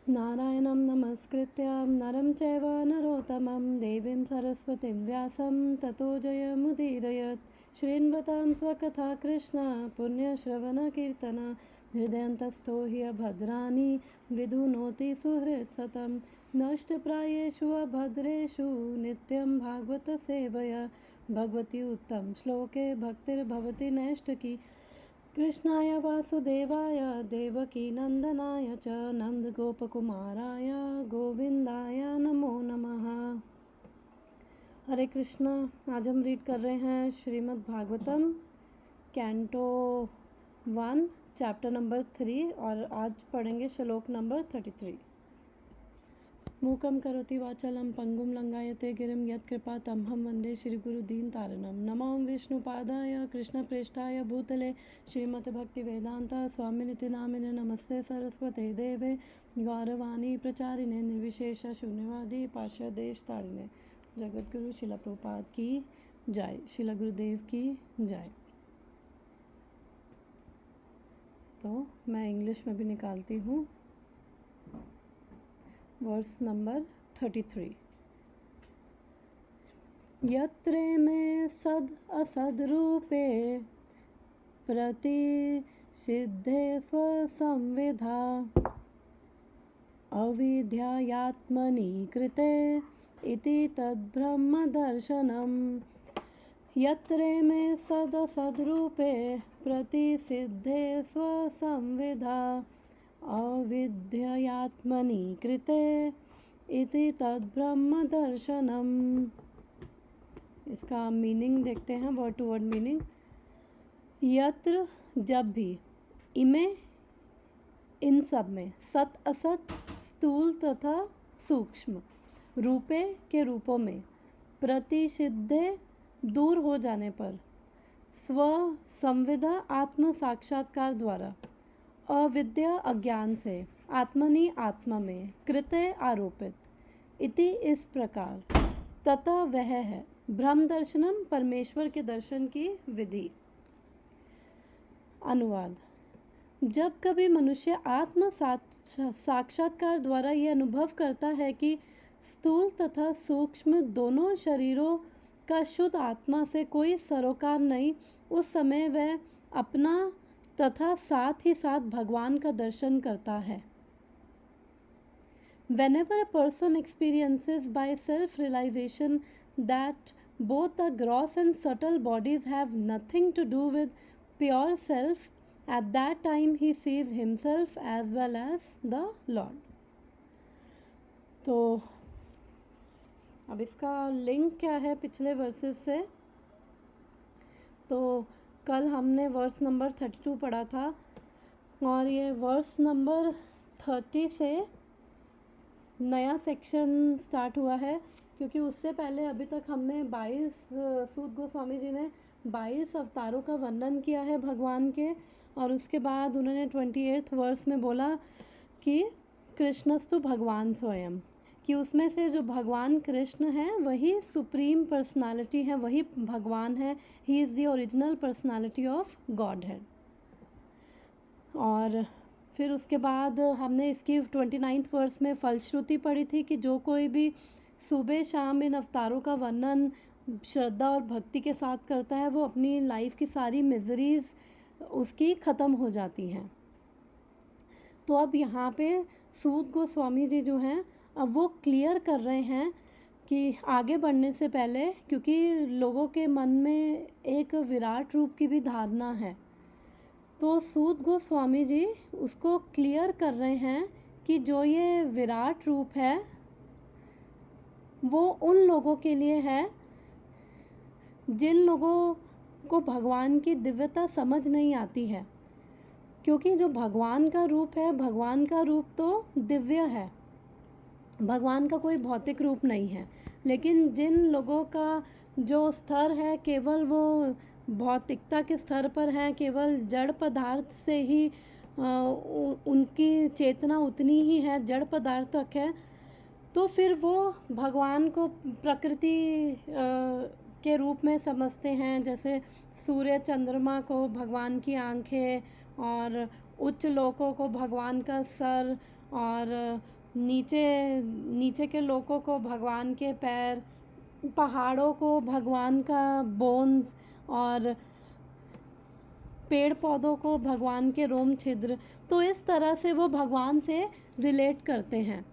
नारायणं नमस्कृत्य नरं चैव नरोत्तमं देवीं सरस्वतीं व्यासं ततो जयमुदीरयत्। श्रीन्वतां स्वकथा कृष्ण पुण्यश्रवणकीर्तन हृदयन्तस्थो हि अभद्राणि विधुनोति सुहृत्सतं। नष्टप्रायेषु अभद्रेषु नित्यं भागवतसेवया भगवती उत्तम श्लोके भक्तिर्भवति नैष्टकी। कृष्णाय वासुदेवाय देवकीनन्दनाय च नन्दगोपकुमाराय गोविंदाय नमो नमः। हरे कृष्णा। आज हम रीड कर रहे हैं Shrimad Bhagavatam canto 1 chapter number 3 और आज पढ़ेंगे श्लोक नंबर 33। मूकं करोति वाचालं पंगुं लंघयते गिरिं यत्कृपा तमहं वन्दे श्रीगुरुदीनतारिणं। नमो विष्णुपादाय कृष्णप्रेष्ठाय भूतले श्रीमद् भक्तिवेदांत स्वामिनिति नामिने नमस्ते सरस्वते देवे गौरवाणी प्रचारिणे निर्विशेष शून्यवादी पार्श्वदेशतारिणे। जगद्गुरु शिला प्रभुपाद की जय। शिला गुरुदेव की जय। तो मैं इंग्लिश में भी निकालती हूँ। Verse number 33। यत्रे में सद असद रूपे प्रतिषिद्धे स्वसंविधा अविद्यायात्मनि कृते इति तद्ब्रह्म दर्शनम्। यत्रे में सद असद रूपे प्रतिषिद्धे स्वसंविधा अविद्यात्मनि कृते इति तद्ब्रह्म दर्शनम्। इसका मीनिंग देखते हैं, वर्ड टू वर्ड मीनिंग। यत्र जब भी, इमे इन सब में, सत असत स्थूल तथा सूक्ष्म, रूपे के रूपों में, प्रतिषिद्धे दूर हो जाने पर, स्व संविदा आत्म साक्षात्कार द्वारा, अविद्या अज्ञान से, आत्मनि आत्मा में, कृते आरोपित, इति इस प्रकार, तथा वह है ब्रह्म दर्शनम परमेश्वर के दर्शन की विधि। अनुवाद। जब कभी मनुष्य आत्म साक्षात्कार द्वारा यह अनुभव करता है कि स्थूल तथा सूक्ष्म दोनों शरीरों का शुद्ध आत्मा से कोई सरोकार नहीं, उस समय वह अपना तथा साथ ही साथ भगवान का दर्शन करता है। Whenever a person experiences by self-realization that both the gross and subtle bodies have nothing to do with pure self, at that time he sees himself as well as the Lord. तो अब इसका link क्या है पिछले versus से? तो कल हमने वर्स नंबर 32 पढ़ा था और ये वर्स नंबर 30 से नया सेक्शन स्टार्ट हुआ है, क्योंकि उससे पहले अभी तक हमने 22 सूत गोस्वामी जी ने 22 अवतारों का वर्णन किया है भगवान के, और उसके बाद उन्होंने 28 वर्स में बोला कि कृष्णस्तु भगवान स्वयं, कि उसमें से जो भगवान कृष्ण हैं वही सुप्रीम पर्सनालिटी है, वही भगवान है। He is the original personality of God head. और फिर उसके बाद हमने इसकी 29th वर्स में फलश्रुति पढ़ी थी कि जो कोई भी सुबह शाम इन अवतारों का वर्णन श्रद्धा और भक्ति के साथ करता है, वो अपनी लाइफ की सारी मिजरीज उसकी ख़त्म हो जाती हैं। तो अब यहाँ पे सूत गोस्वामी जी जो हैं, अब वो क्लियर कर रहे हैं कि आगे बढ़ने से पहले, क्योंकि लोगों के मन में एक विराट रूप की भी धारणा है, तो सूत गोस्वामी जी उसको क्लियर कर रहे हैं कि जो ये विराट रूप है वो उन लोगों के लिए है जिन लोगों को भगवान की दिव्यता समझ नहीं आती है। क्योंकि जो भगवान का रूप है, भगवान का रूप तो दिव्य है, भगवान का कोई भौतिक रूप नहीं है। लेकिन जिन लोगों का जो स्तर है केवल वो भौतिकता के स्तर पर है, केवल जड़ पदार्थ से ही उनकी चेतना उतनी ही है, जड़ पदार्थ तक है, तो फिर वो भगवान को प्रकृति के रूप में समझते हैं। जैसे सूर्य चंद्रमा को भगवान की आंखें, और उच्च लोकों को भगवान का सर, और नीचे नीचे के लोगों को भगवान के पैर, पहाड़ों को भगवान का बोन्स, और पेड़ पौधों को भगवान के रोम छिद्र। तो इस तरह से वो भगवान से रिलेट करते हैं।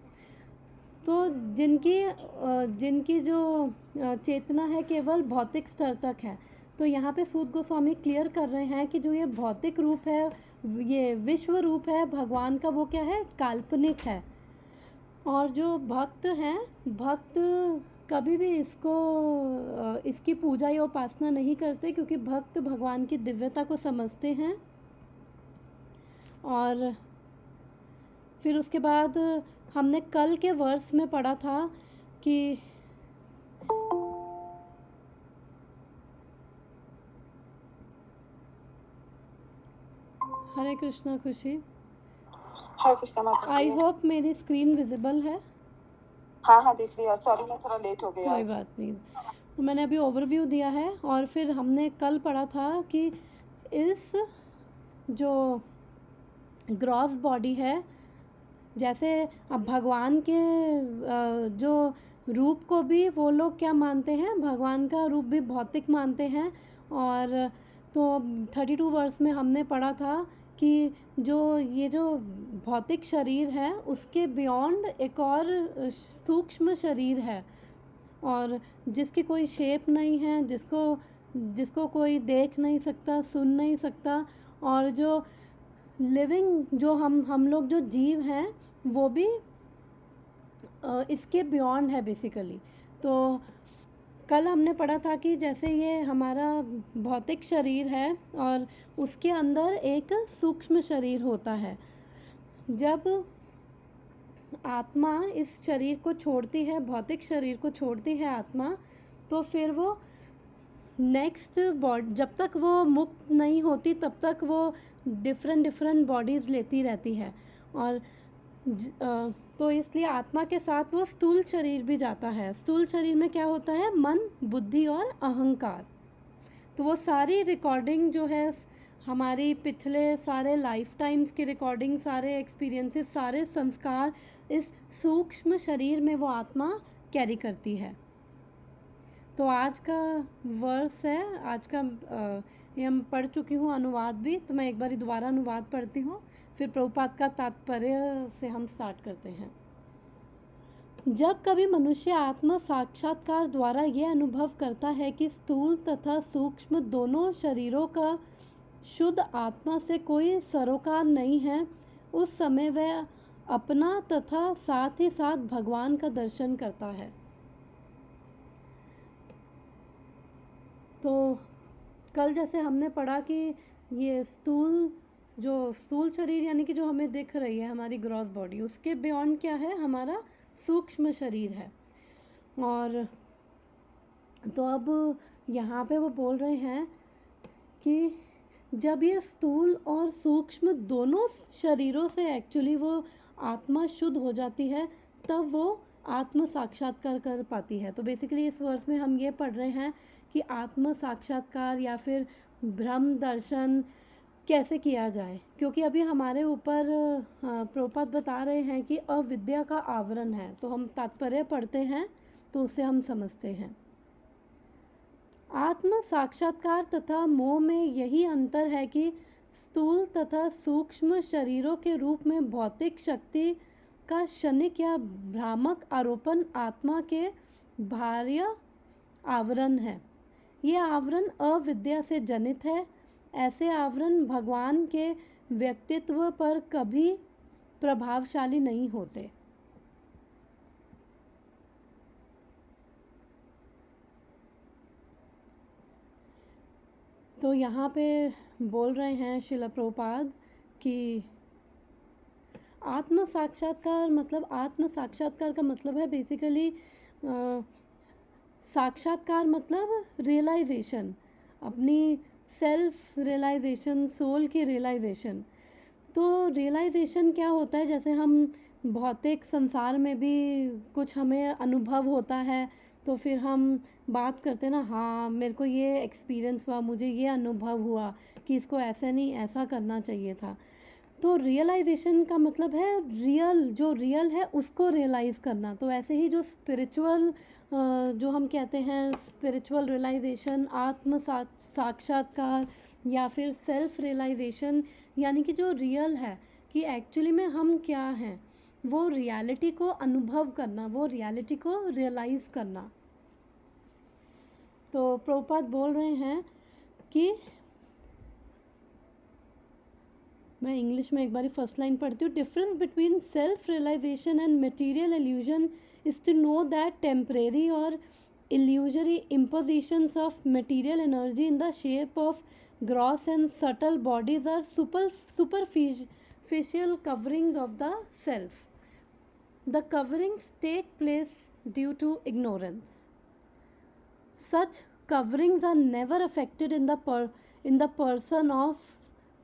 तो जिनकी जो चेतना है केवल भौतिक स्तर तक है। तो यहाँ पे सूत गोस्वामी क्लियर कर रहे हैं कि जो ये भौतिक रूप है, ये विश्व रूप है भगवान का, वो क्या है, काल्पनिक है। और जो भक्त हैं, भक्त कभी भी इसकी पूजा या उपासना नहीं करते, क्योंकि भक्त भगवान की दिव्यता को समझते हैं। और फिर उसके बाद हमने कल के वर्स में पढ़ा था कि हरे कृष्णा खुशी, हरे कृष्णा माता आई जी। होप मेरी स्क्रीन विजिबल है। हाँ देख लिया, सॉरी मैं थोड़ा लेट हो गया कोई आज। बात नहीं। तो मैंने अभी ओवरव्यू दिया है, और फिर हमने कल पढ़ा था कि इस जो ग्रॉस बॉडी है, जैसे अब भगवान के जो रूप को भी वो लोग क्या मानते हैं, भगवान का रूप भी भौतिक मानते हैं। और तो 32 वर्ष में हमने पढ़ा था कि ये जो भौतिक शरीर है उसके बियॉन्ड एक और सूक्ष्म शरीर है, और जिसकी कोई शेप नहीं है, जिसको कोई देख नहीं सकता, सुन नहीं सकता। और जो लिविंग, जो हम लोग जो जीव हैं, वो भी इसके बियॉन्ड है बेसिकली। तो कल हमने पढ़ा था कि जैसे ये हमारा भौतिक शरीर है और उसके अंदर एक सूक्ष्म शरीर होता है। जब आत्मा इस शरीर को छोड़ती है, भौतिक शरीर को छोड़ती है आत्मा, तो फिर वो नेक्स्ट बॉडी, जब तक वो मुक्त नहीं होती तब तक वो डिफरेंट बॉडीज़ लेती रहती है। और तो इसलिए आत्मा के साथ वो स्थूल शरीर भी जाता है। स्थूल शरीर में क्या होता है, मन, बुद्धि और अहंकार। तो वो सारी रिकॉर्डिंग जो है, हमारी पिछले सारे लाइफ टाइम्स की रिकॉर्डिंग, सारे एक्सपीरियंसेस, सारे संस्कार इस सूक्ष्म शरीर में वो आत्मा कैरी करती है। तो आज का वर्स है, आज का ये हम पढ़ चुकी हूँ अनुवाद भी, तो मैं एक बार दोबारा अनुवाद पढ़ती हूँ, फिर प्रभुपाद का तात्पर्य से हम स्टार्ट करते हैं। जब कभी मनुष्य आत्म साक्षात्कार द्वारा यह अनुभव करता है कि स्थूल तथा सूक्ष्म दोनों शरीरों का शुद्ध आत्मा से कोई सरोकार नहीं है, उस समय वह अपना तथा साथ ही साथ भगवान का दर्शन करता है। तो कल जैसे हमने पढ़ा कि ये स्थूल शरीर यानी कि जो हमें दिख रही है हमारी ग्रॉस बॉडी, उसके बियॉन्ड क्या है, हमारा सूक्ष्म शरीर है। और तो अब यहाँ पे वो बोल रहे हैं कि जब ये स्थूल और सूक्ष्म दोनों शरीरों से एक्चुअली वो आत्मा शुद्ध हो जाती है, तब वो आत्म साक्षात्कार कर पाती है। तो बेसिकली इस वर्ष में हम ये पढ़ रहे हैं कि आत्म साक्षात्कार या फिर ब्रह्म दर्शन कैसे किया जाए, क्योंकि अभी हमारे ऊपर प्रभुपाद बता रहे हैं कि अविद्या का आवरण है। तो हम तात्पर्य पढ़ते हैं तो उससे हम समझते हैं। आत्म साक्षात्कार तथा मोह में यही अंतर है कि स्थूल तथा सूक्ष्म शरीरों के रूप में भौतिक शक्ति का क्षणिक या भ्रामक आरोपण आत्मा के बाह्य आवरण है। ये आवरण अविद्या से जनित है। ऐसे आवरण भगवान के व्यक्तित्व पर कभी प्रभावशाली नहीं होते। तो यहाँ पे बोल रहे हैं श्रील प्रभुपाद कि आत्म साक्षात्कार का मतलब है बेसिकली साक्षात्कार मतलब रियलाइजेशन, अपनी सेल्फ रियलाइजेशन, सोल की रियलाइजेशन। तो रियलाइजेशन क्या होता है, जैसे हम भौतिक संसार में भी कुछ हमें अनुभव होता है, तो फिर हम बात करते हैं ना, हाँ मेरे को ये एक्सपीरियंस हुआ, मुझे ये अनुभव हुआ कि इसको ऐसे नहीं ऐसा करना चाहिए था। तो रियलाइजेशन का मतलब है रियल, जो रियल है उसको रियलाइज़ करना। तो ऐसे ही जो स्पिरिचुअल, जो हम कहते हैं स्पिरिचुअल रियलाइजेशन, आत्म साक्षात्कार या फिर सेल्फ रियलाइजेशन, यानी कि जो रियल है कि एक्चुअली में हम क्या हैं, वो रियलिटी को अनुभव करना, वो रियलिटी को रियलाइज़ करना। तो प्रभुपाद बोल रहे हैं कि, मैं इंग्लिश में एक बार फर्स्ट लाइन पढ़ती हूँ। Difference between self realisation and material illusion is to know that temporary और illusory impositions of material energy in the shape of gross and subtle bodies are superficial coverings of the self. The coverings take place due to ignorance. Such coverings are never affected in the person of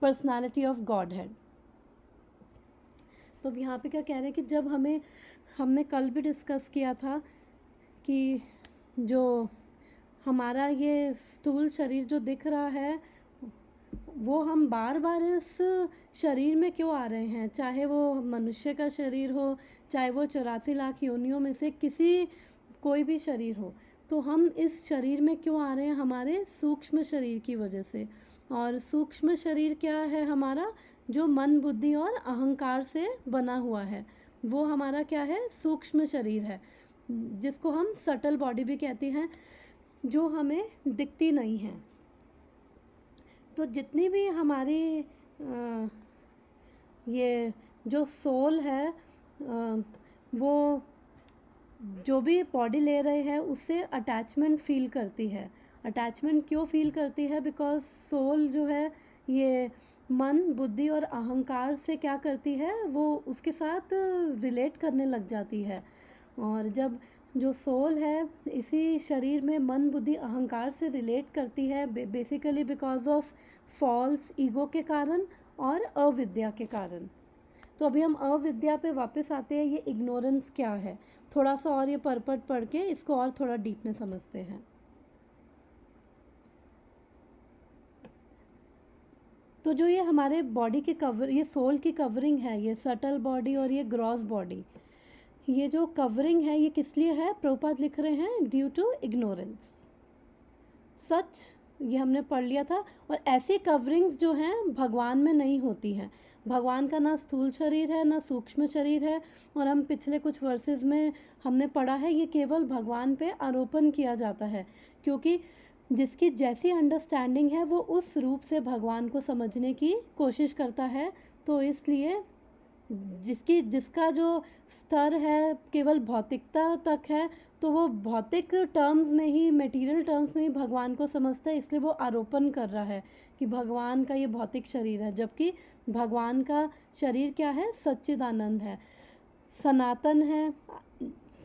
personality of Godhead. तो अब यहाँ पे क्या कह रहे हैं कि जब हमने कल भी डिस्कस किया था कि जो हमारा ये स्थूल शरीर जो दिख रहा है, वो हम बार बार इस शरीर में क्यों आ रहे हैं, चाहे वो मनुष्य का शरीर हो, चाहे वो 84 लाख योनियों में से कोई भी शरीर हो, तो हम इस शरीर में क्यों आ रहे हैं? हमारे सूक्ष्म शरीर की वजह से। और सूक्ष्म शरीर क्या है हमारा? जो मन, बुद्धि और अहंकार से बना हुआ है, वो हमारा क्या है? सूक्ष्म शरीर है, जिसको हम सटल बॉडी भी कहते हैं, जो हमें दिखती नहीं है। तो जितनी भी हमारी ये जो सोल है, वो जो भी बॉडी ले रहे हैं उससे अटैचमेंट फील करती है। अटैचमेंट क्यों फील करती है? बिकॉज सोल जो है ये मन, बुद्धि और अहंकार से क्या करती है, वो उसके साथ रिलेट करने लग जाती है। और जब जो सोल है इसी शरीर में मन, बुद्धि, अहंकार से रिलेट करती है, basically because of false ego के कारण और अविद्या के कारण। तो अभी हम अविद्या पे वापस आते हैं। ये इग्नोरेंस क्या है, थोड़ा सा और ये परपट पढ़ के इसको और थोड़ा डीप में समझते हैं। तो जो ये हमारे बॉडी के कवर, ये सोल की कवरिंग है, ये सटल बॉडी और ये ग्रॉस बॉडी, ये जो कवरिंग है ये किस लिए है? प्रभुपाद लिख रहे हैं ड्यू टू इग्नोरेंस। सच, ये हमने पढ़ लिया था। और ऐसी कवरिंग्स जो हैं भगवान में नहीं होती हैं। भगवान का ना स्थूल शरीर है, ना सूक्ष्म शरीर है। और हम पिछले कुछ वर्सेस में हमने पढ़ा है ये केवल भगवान पे आरोपण किया जाता है, क्योंकि जिसकी जैसी अंडरस्टैंडिंग है वो उस रूप से भगवान को समझने की कोशिश करता है। तो इसलिए जिसका जो स्तर है केवल भौतिकता तक है, तो वो भौतिक टर्म्स में ही, मटेरियल टर्म्स में ही भगवान को समझता है। इसलिए वो आरोपण कर रहा है कि भगवान का ये भौतिक शरीर है, जबकि भगवान का शरीर क्या है? सच्चिदानंद है, सनातन है,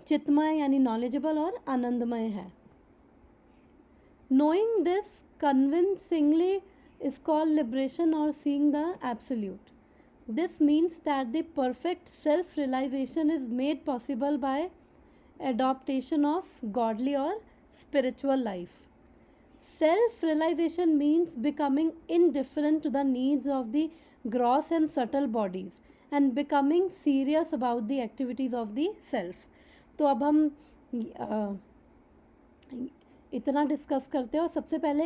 चित्तमय यानी नॉलेजेबल और आनंदमय है। Knowing this convincingly is called liberation और seeing the absolute. This means that the perfect self-realization is made possible by adaptation of godly or spiritual life. Self-realization means becoming indifferent to the needs of the gross and subtle bodies and becoming serious about the activities of the self. तो अब हम इतना discuss करते हैं और सबसे पहले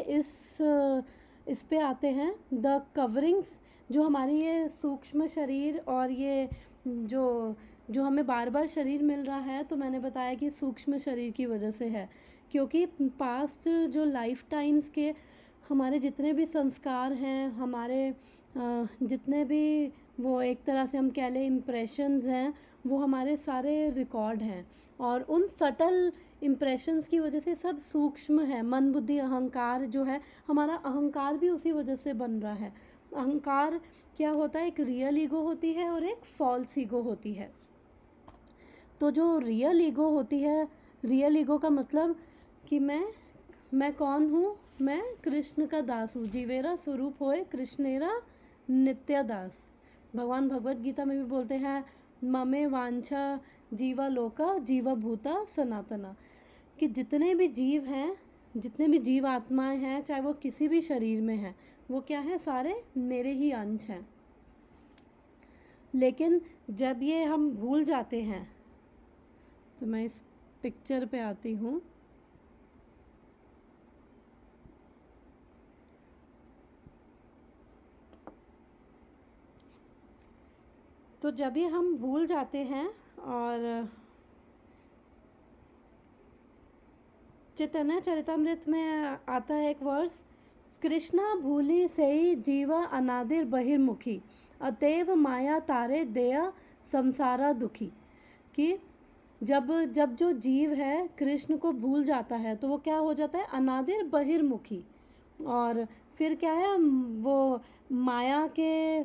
इस पे आते हैं। द कवरिंग्स, जो हमारी ये सूक्ष्म शरीर और ये जो हमें बार बार शरीर मिल रहा है, तो मैंने बताया कि सूक्ष्म शरीर की वजह से है, क्योंकि पास्ट जो लाइफ टाइम्स के हमारे जितने भी संस्कार हैं, हमारे जितने भी वो एक तरह से हम कह लें इम्प्रेशंस हैं, वो हमारे सारे रिकॉर्ड हैं। और उन सटल इम्प्रेशंस की वजह से सब सूक्ष्म है। मन, बुद्धि, अहंकार जो है, हमारा अहंकार भी उसी वजह से बन रहा है। अहंकार क्या होता है? एक रियल ईगो होती है और एक फॉल्स ईगो होती है। तो जो रियल ईगो होती है, रियल ईगो का मतलब कि मैं कौन हूँ? मैं कृष्ण का दास हूँ। जीवेरा स्वरूप होए कृष्णेरा नित्य दास। भगवान भगवत गीता में भी बोलते हैं ममे वांछा जीवा लोका जीवा भूता सनातना, कि जितने भी जीव हैं, जितने भी जीव आत्माएं हैं, चाहे वो किसी भी शरीर में हैं, वो क्या है? सारे मेरे ही अंश हैं। लेकिन जब ये हम भूल जाते हैं, तो मैं इस पिक्चर पे आती हूँ। तो जब ये हम भूल जाते हैं, और चैतन्य चरितमृत में आता है एक वर्स, कृष्णा भूली सेई जीवा अनादिर बहिर्मुखी, अतएव माया तारे दया संसारा दुखी। कि जब जब जो जीव है कृष्ण को भूल जाता है तो वो क्या हो जाता है, अनादिर बहिर्मुखी। और फिर क्या है, वो माया के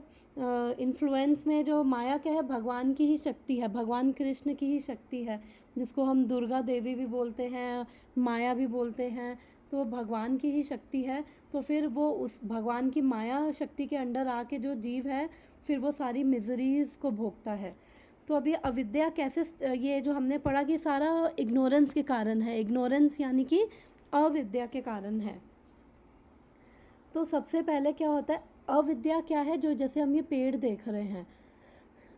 इन्फ्लुएंस में, जो माया क्या है, भगवान की ही शक्ति है, भगवान कृष्ण की ही शक्ति है, जिसको हम दुर्गा देवी भी बोलते हैं, माया भी बोलते हैं। तो भगवान की ही शक्ति है। तो फिर वो उस भगवान की माया शक्ति के अंडर आके जो जीव है, फिर वो सारी मिजरीज़ को भोगता है। तो अभी अविद्या कैसे, ये जो हमने पढ़ा कि सारा इग्नोरेंस के कारण है, इग्नोरेंस यानी कि अविद्या के कारण है। तो सबसे पहले क्या होता है, अविद्या क्या है, जो जैसे हम ये पेड़ देख रहे हैं,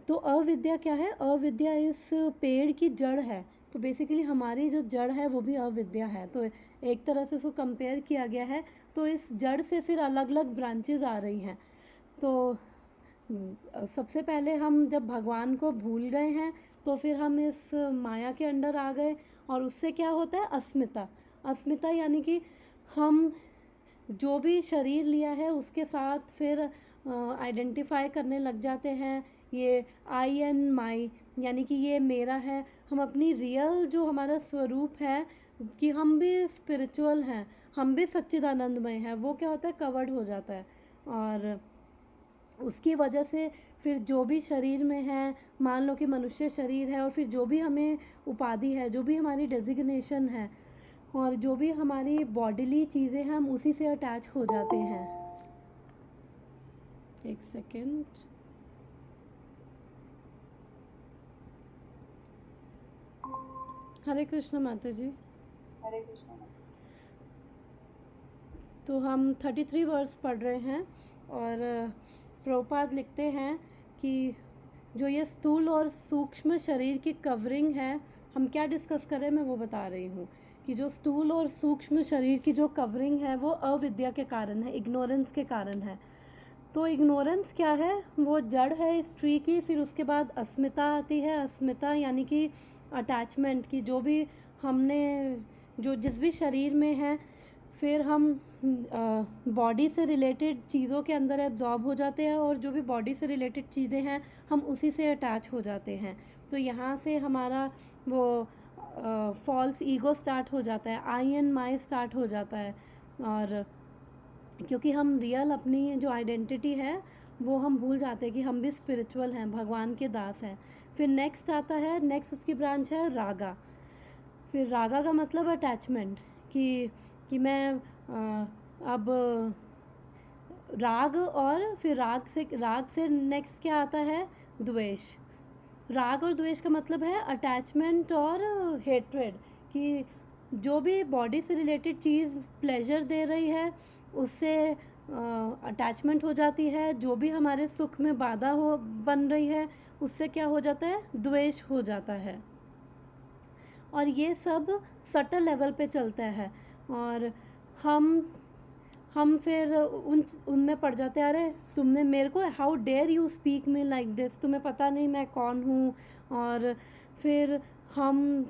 तो अविद्या क्या है, अविद्या इस पेड़ की जड़ है। तो बेसिकली हमारी जो जड़ है वो भी अविद्या है। तो एक तरह से उसको कंपेयर किया गया है। तो इस जड़ से फिर अलग अलग ब्रांचेज आ रही हैं। तो सबसे पहले हम जब भगवान को भूल गए हैं, तो फिर हम इस माया के अंडर आ गए, और उससे क्या होता है, अस्मिता। अस्मिता यानी कि हम जो भी शरीर लिया है उसके साथ फिर आइडेंटिफाई करने लग जाते हैं, ये आई एंड माई, यानी कि ये मेरा है। हम अपनी रियल जो हमारा स्वरूप है, कि हम भी स्पिरिचुअल हैं, हम भी सच्चिदानंदमय हैं, वो क्या होता है, कवर्ड हो जाता है। और उसकी वजह से फिर जो भी शरीर में है, मान लो कि मनुष्य शरीर है, और फिर जो भी हमें उपाधि है, जो भी हमारी डेजिग्नेशन है, और जो भी हमारी बॉडीली चीज़ें हैं, हम उसी से अटैच हो जाते हैं। एक सेकेंड। हरे कृष्ण माता जी। हरे कृष्ण। तो हम 33 वर्स पढ़ रहे हैं, और प्रभुपाद लिखते हैं कि जो ये स्थूल और सूक्ष्म शरीर की कवरिंग है, हम क्या डिस्कस करें मैं वो बता रही हूँ, कि जो स्थूल और सूक्ष्म शरीर की जो कवरिंग है वो अविद्या के कारण है, इग्नोरेंस के कारण है। तो इग्नोरेंस क्या है, वो जड़ है इस ट्री की। फिर उसके बाद अस्मिता आती है। अस्मिता यानी कि अटैचमेंट, की जो भी हमने, जो जिस भी शरीर में है, फिर हम बॉडी से रिलेटेड चीज़ों के अंदर एब्जॉर्ब हो जाते हैं, और जो भी बॉडी से रिलेटेड चीज़ें हैं हम उसी से अटैच हो जाते हैं। तो यहाँ से हमारा वो फॉल्स ईगो स्टार्ट हो जाता है, आई एंड माई स्टार्ट हो जाता है। और क्योंकि हम रियल अपनी जो आइडेंटिटी है वो हम भूल जाते हैं कि हम भी स्पिरिचुअल हैं, भगवान के दास हैं। फिर नेक्स्ट आता है, नेक्स्ट उसकी ब्रांच है रागा। फिर रागा का मतलब अटैचमेंट, कि मैं अब राग, और फिर राग से नेक्स्ट क्या आता है, द्वेष। राग और द्वेष का मतलब है अटैचमेंट और हेट्रेड, कि जो भी बॉडी से रिलेटेड चीज़ प्लेजर दे रही है उससे अटैचमेंट हो जाती है, जो भी हमारे सुख में बाधा हो बन रही है उससे क्या हो जाता है, द्वेष हो जाता है। और ये सब सटल लेवल पे चलता है, और हम फिर उनमें पड़ जाते हैं, अरे तुमने मेरे को, how dare you speak me like this, तुम्हें पता नहीं मैं कौन हूँ। और फिर हम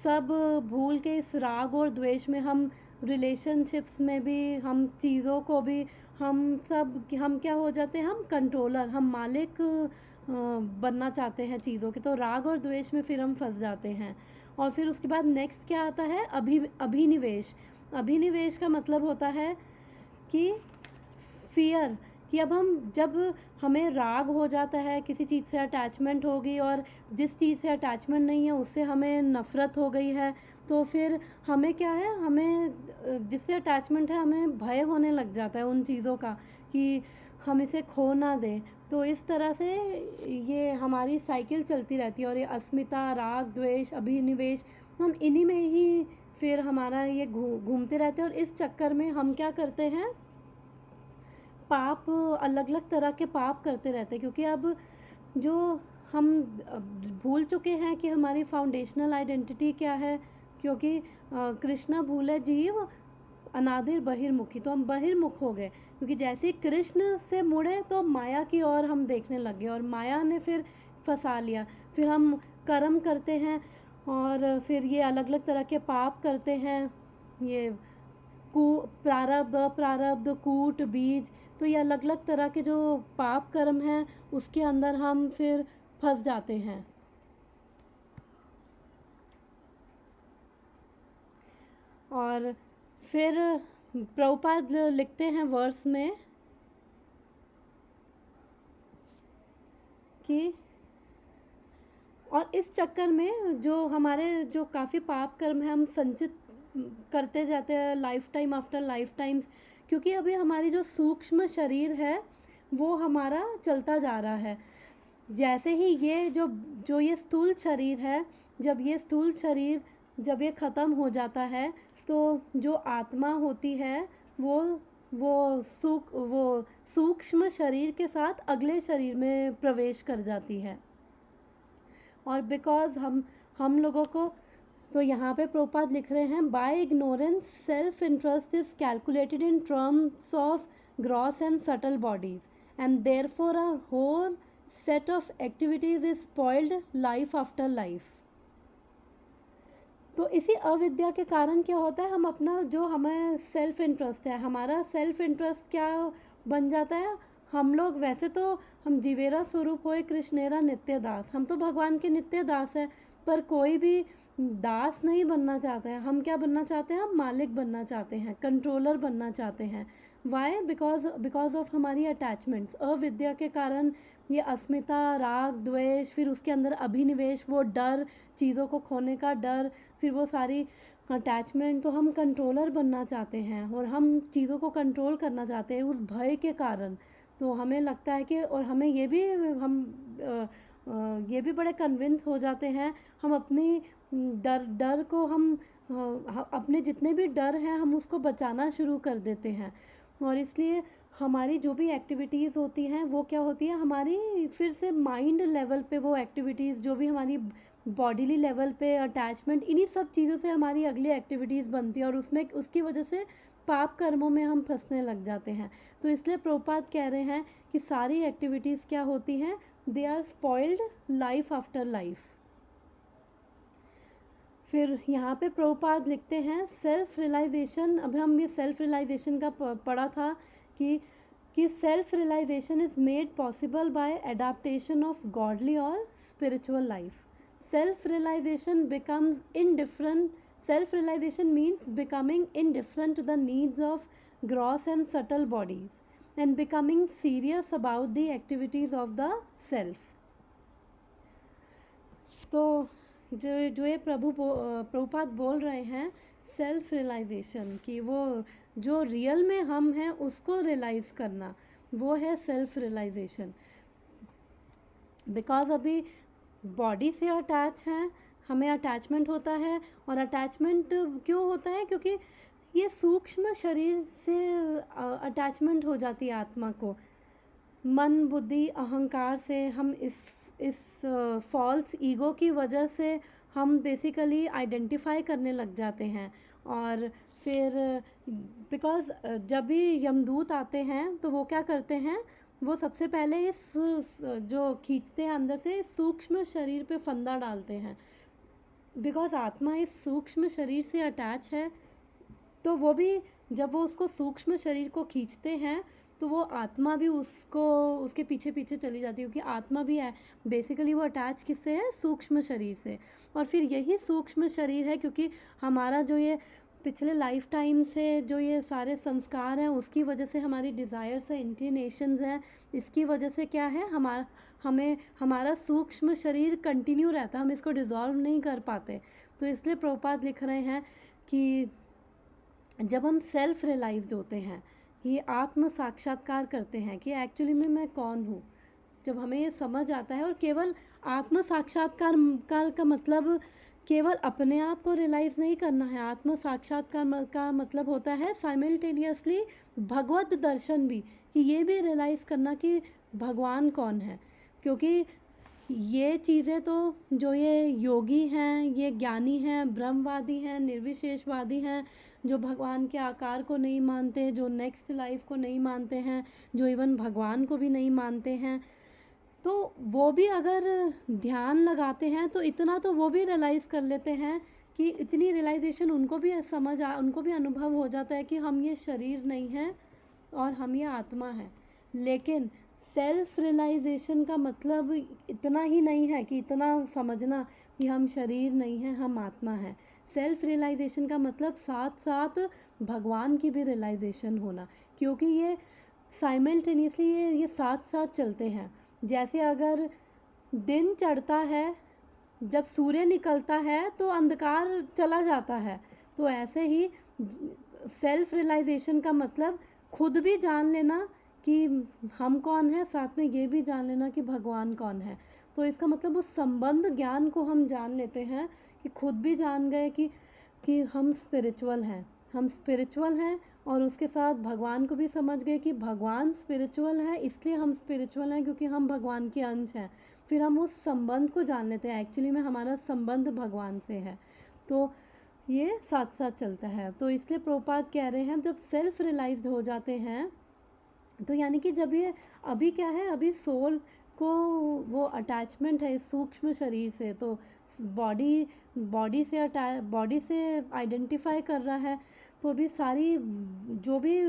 सब भूल के इस राग और द्वेष में, हम रिलेशनशिप्स में भी, हम चीज़ों को भी, हम क्या हो जाते हैं, हम कंट्रोलर, हम मालिक बनना चाहते हैं चीज़ों के। तो राग और द्वेष में फिर हम फंस जाते हैं। और फिर उसके बाद नेक्स्ट क्या आता है, अभिनिवेश। अभिनिवेश का मतलब होता है कि फियर, कि जब हमें राग हो जाता है, किसी चीज़ से अटैचमेंट होगी, और जिस चीज़ से अटैचमेंट नहीं है उससे हमें नफ़रत हो गई है, तो फिर हमें क्या है, हमें जिससे अटैचमेंट है हमें भय होने लग जाता है उन चीज़ों का, कि हम इसे खो ना दें। तो इस तरह से ये हमारी साइकिल चलती रहती है, और ये अस्मिता, राग, द्वेष, अभिनिवेश, हम इन्हीं में ही फिर हमारा ये घूमते रहते हैं। और इस चक्कर में हम क्या करते हैं, पाप, अलग अलग तरह के पाप करते रहते हैं। क्योंकि अब जो हम भूल चुके हैं कि हमारी फाउंडेशनल आइडेंटिटी क्या है, क्योंकि कृष्ण भूले जीव अनादिर बहिर्मुखी, तो हम बहिर्मुख हो गए, क्योंकि जैसे ही कृष्ण से मुड़े तो माया की ओर हम देखने लगे और माया ने फिर फंसा लिया। फिर हम कर्म करते हैं और फिर ये अलग अलग तरह के पाप करते हैं, ये प्रारब्ध अप्रारब्ध कूट बीज, तो ये अलग अलग तरह के जो पाप कर्म हैं उसके अंदर हम फिर फंस जाते हैं। और फिर प्रभुपाद लिखते हैं वर्स में कि और इस चक्कर में जो हमारे जो काफ़ी पाप कर्म है हम संचित करते जाते हैं life time after life times, क्योंकि अभी हमारी जो सूक्ष्म शरीर है वो हमारा चलता जा रहा है। जैसे ही ये जो ये स्थूल शरीर है, जब ये स्थूल शरीर जब ये ख़त्म हो जाता है तो जो आत्मा होती है वो सूक्ष्म शरीर के साथ अगले शरीर में प्रवेश कर जाती है। और बिकॉज हम लोगों को, तो यहाँ पे प्रभुपाद लिख रहे हैं, by ignorance self interest is calculated in terms of gross and subtle bodies and therefore a whole set of activities is spoiled life after life. तो इसी अविद्या के कारण क्या होता है, हम अपना जो हमें सेल्फ इंटरेस्ट है, हमारा सेल्फ इंटरेस्ट क्या बन जाता है, हम लोग वैसे तो हम जीवेरा स्वरूप होए कृष्णेरा नित्य दास, हम तो भगवान के नित्य दास है, पर कोई भी दास नहीं बनना चाहते हैं। हम क्या बनना चाहते हैं, हम मालिक बनना चाहते हैं, कंट्रोलर बनना चाहते हैं। वाई? बिकॉज ऑफ हमारी अटैचमेंट्स, अविद्या के कारण ये अस्मिता, राग, द्वेष, फिर उसके अंदर अभिनिवेश, वो डर, चीज़ों को खोने का डर, फिर वो सारी अटैचमेंट, तो हम कंट्रोलर बनना चाहते हैं और हम चीज़ों को कंट्रोल करना चाहते हैं उस भय के कारण। तो हमें लगता है कि, और हमें ये भी ये भी बड़े कन्विंस हो जाते हैं, हम अपनी डर को हम अपने जितने भी डर हैं हम उसको बचाना शुरू कर देते हैं। और इसलिए हमारी जो भी एक्टिविटीज़ होती हैं वो क्या होती है, हमारी फिर से माइंड लेवल पे वो एक्टिविटीज़, जो भी हमारी बॉडीली लेवल पे अटैचमेंट, इन्हीं सब चीज़ों से हमारी अगली एक्टिविटीज़ बनती है और उसमें उसकी वजह से पाप कर्मों में हम फंसने लग जाते हैं। तो इसलिए प्रभुपाद कह रहे हैं कि सारी एक्टिविटीज़ क्या होती हैं, they are spoiled life after life. फिर यहाँ पे प्रभुपाद लिखते हैं सेल्फ रियलाइजेशन, अभी हम ये सेल्फ रियलाइजेशन का पढ़ा था कि self realisation is made possible by adaptation of godly और spiritual life. Self realisation becomes indifferent, self realisation means becoming indifferent to the needs of gross and subtle bodies and becoming serious about the activities of the self. तो जो ये प्रभुपाद बोल रहे हैं self realisation की, वो जो रियल में हम हैं उसको रियलाइज़ करना, वो है सेल्फ रियलाइजेशन। बिकॉज अभी बॉडी से अटैच हैं, हमें अटैचमेंट होता है, और अटैचमेंट क्यों होता है, क्योंकि ये सूक्ष्म शरीर से अटैचमेंट हो जाती है आत्मा को, मन बुद्धि अहंकार से। हम इस फॉल्स ईगो की वजह से हम बेसिकली आइडेंटिफाई करने लग जाते हैं। और फिर बिकॉज जब भी यमदूत आते हैं तो वो क्या करते हैं, वो सबसे पहले इस जो खींचते हैं अंदर से, सूक्ष्म शरीर पे फंदा डालते हैं। बिकॉज आत्मा इस सूक्ष्म शरीर से अटैच है, तो वो भी जब वो उसको सूक्ष्म शरीर को खींचते हैं तो वो आत्मा भी उसके पीछे पीछे चली जाती है, क्योंकि आत्मा भी है बेसिकली वो अटैच किससे है, सूक्ष्म शरीर से। और फिर यही सूक्ष्म शरीर है, क्योंकि हमारा जो ये पिछले लाइफ टाइम से जो ये सारे संस्कार हैं उसकी वजह से हमारी डिज़ायर्स है, इंक्लिनेशंस हैं, इसकी वजह से क्या है, हमारा सूक्ष्म शरीर कंटिन्यू रहता है, हम इसको डिज़ोल्व नहीं कर पाते। तो इसलिए प्रभुपाद लिख रहे हैं कि जब हम सेल्फ रियलाइज्ड होते हैं, ये आत्म साक्षात्कार करते हैं कि एक्चुअली में मैं कौन हूँ, जब हमें ये समझ आता है, और केवल आत्म साक्षात्कार का मतलब केवल अपने आप को रियलाइज़ नहीं करना है, आत्म साक्षात्कार का मतलब होता है साइमल्टेनियसली भगवत दर्शन भी, कि ये भी रियलाइज़ करना कि भगवान कौन है। क्योंकि ये चीज़ें तो जो ये योगी हैं, ये ज्ञानी हैं, ब्रह्मवादी हैं, निर्विशेषवादी हैं, जो भगवान के आकार को नहीं मानते, जो नेक्स्ट लाइफ को नहीं मानते हैं, जो इवन भगवान को भी नहीं मानते हैं, तो वो भी अगर ध्यान लगाते हैं तो इतना तो वो भी रियलाइज़ कर लेते हैं कि इतनी रियलाइजेशन उनको भी उनको भी अनुभव हो जाता है कि हम ये शरीर नहीं हैं और हम ये आत्मा है। लेकिन सेल्फ रियलाइजेशन का मतलब इतना ही नहीं है कि इतना समझना कि हम शरीर नहीं हैं, हम आत्मा हैं। सेल्फ रियलाइजेशन का मतलब साथ साथ भगवान की भी रियलाइजेशन होना, क्योंकि ये साइमल्टेनियसली ये साथ साथ चलते हैं। जैसे अगर दिन चढ़ता है, जब सूर्य निकलता है तो अंधकार चला जाता है, तो ऐसे ही सेल्फ रियलाइजेशन का मतलब खुद भी जान लेना कि हम कौन है, साथ में ये भी जान लेना कि भगवान कौन है। तो इसका मतलब उस संबंध ज्ञान को हम जान लेते हैं कि खुद भी जान गए कि हम स्पिरिचुअल हैं और उसके साथ भगवान को भी समझ गए कि भगवान स्पिरिचुअल है, इसलिए हम स्पिरिचुअल हैं क्योंकि हम भगवान के अंश हैं। फिर हम उस संबंध को जान लेते हैं, एक्चुअली में हमारा संबंध भगवान से है। तो ये साथ साथ चलता है। तो इसलिए प्रभुपाद कह रहे हैं जब सेल्फ रियलाइज्ड हो जाते हैं तो यानी कि जब ये अभी क्या है, अभी सोल को वो अटैचमेंट है इस सूक्ष्म शरीर से, तो बॉडी से आइडेंटिफाई कर रहा है। तो अभी सारी जो भी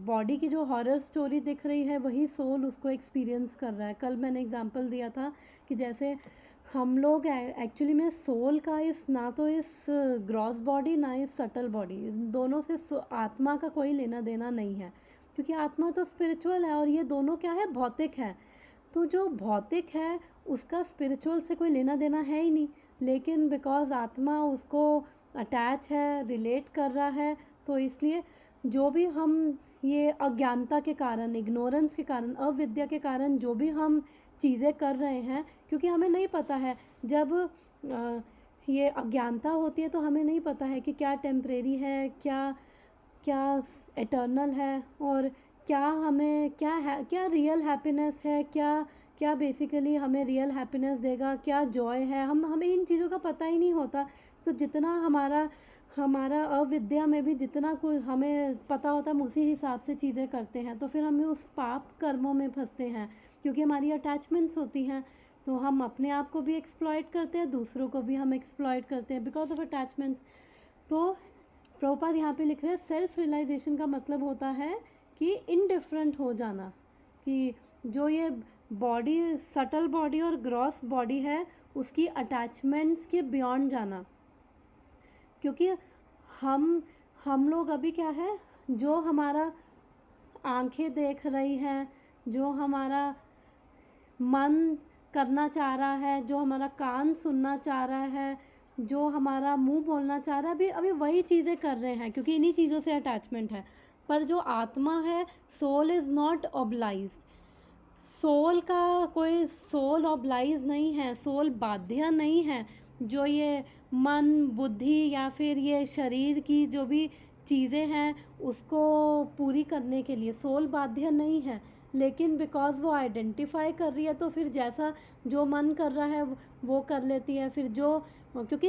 बॉडी की जो हॉरर स्टोरी दिख रही है वही सोल उसको एक्सपीरियंस कर रहा है। कल मैंने एग्जांपल दिया था कि जैसे हम लोग एक्चुअली में सोल का ना तो इस ग्रॉस बॉडी ना इस सटल बॉडी, दोनों से आत्मा का कोई लेना देना नहीं है, क्योंकि आत्मा तो स्पिरिचुअल है और ये दोनों क्या है, भौतिक है। तो जो भौतिक है उसका स्पिरिचुअल से कोई लेना देना है ही नहीं, लेकिन बिकॉज आत्मा उसको अटैच है, रिलेट कर रहा है, तो इसलिए जो भी हम ये अज्ञानता के कारण, इग्नोरेंस के कारण, अविद्या के कारण जो भी हम चीज़ें कर रहे हैं, क्योंकि हमें नहीं पता है, जब ये अज्ञानता होती है तो हमें नहीं पता है कि क्या टेम्परेरी है, क्या एटर्नल है, और क्या रियल हैप्पीनेस है, क्या बेसिकली हमें रियल हैप्पीनेस देगा, क्या जॉय है, हमें इन चीज़ों का पता ही नहीं होता। तो जितना हमारा अविद्या में भी जितना कुछ हमें पता होता है हम उसी हिसाब से चीज़ें करते हैं, तो फिर हमें उस पाप कर्मों में फंसते हैं, क्योंकि हमारी अटैचमेंट्स होती हैं। तो हम अपने आप को भी एक्सप्लॉइट करते हैं, दूसरों को भी हम एक्सप्लॉइट करते हैं बिकॉज ऑफ अटैचमेंट्स। तो प्रभुपाद यहाँ पे लिख रहे हैं सेल्फ रियलाइजेशन का मतलब होता है कि इनडिफरेंट हो जाना, कि जो ये बॉडी, सटल बॉडी और ग्रॉस बॉडी है, उसकी अटैचमेंट्स के बियॉन्ड जाना। क्योंकि हम लोग अभी क्या है, जो हमारा आंखें देख रही हैं, जो हमारा मन करना चाह रहा है, जो हमारा कान सुनना चाह रहा है, जो हमारा मुंह बोलना चाह रहा है, अभी वही चीज़ें कर रहे हैं, क्योंकि इन्हीं चीज़ों से अटैचमेंट है। पर जो आत्मा है, soul is not obliged, soul oblige नहीं है, सोल बाध्य नहीं है। जो ये मन, बुद्धि या फिर ये शरीर की जो भी चीज़ें हैं उसको पूरी करने के लिए सोल बाध्य नहीं है, लेकिन बिकॉज वो आइडेंटिफाई कर रही है तो फिर जैसा जो मन कर रहा है वो कर लेती है। फिर क्योंकि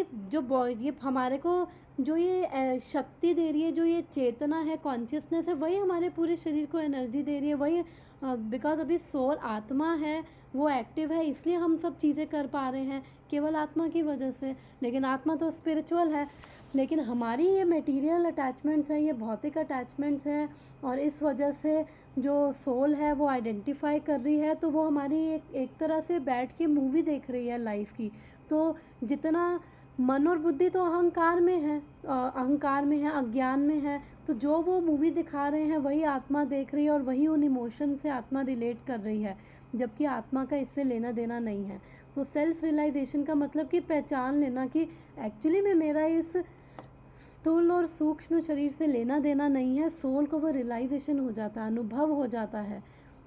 ये हमारे को जो ये शक्ति दे रही है, जो ये चेतना है, कॉन्शियसनेस है, वही हमारे पूरे शरीर को एनर्जी दे रही है। वही बिकॉज अभी सोल आत्मा है, वो एक्टिव है, इसलिए हम सब चीज़ें कर पा रहे हैं केवल आत्मा की वजह से। लेकिन आत्मा तो स्पिरिचुअल है, लेकिन हमारी ये मटेरियल अटैचमेंट्स हैं, ये भौतिक अटैचमेंट्स हैं, और इस वजह से जो सोल है वो आइडेंटिफाई कर रही है, तो वो हमारी एक तरह से बैठ के मूवी देख रही है लाइफ की। तो जितना मन और बुद्धि तो अहंकार में है, अज्ञान में है, तो जो वो मूवी दिखा रहे हैं वही आत्मा देख रही है, और वही उन इमोशन से आत्मा रिलेट कर रही है, जबकि आत्मा का इससे लेना देना नहीं है। तो सेल्फ रियलाइजेशन का मतलब कि पहचान लेना कि एक्चुअली में मेरा इस स्थूल और सूक्ष्म शरीर से लेना देना नहीं है। सोल को वो रियलाइजेशन हो जाता है, अनुभव हो जाता है।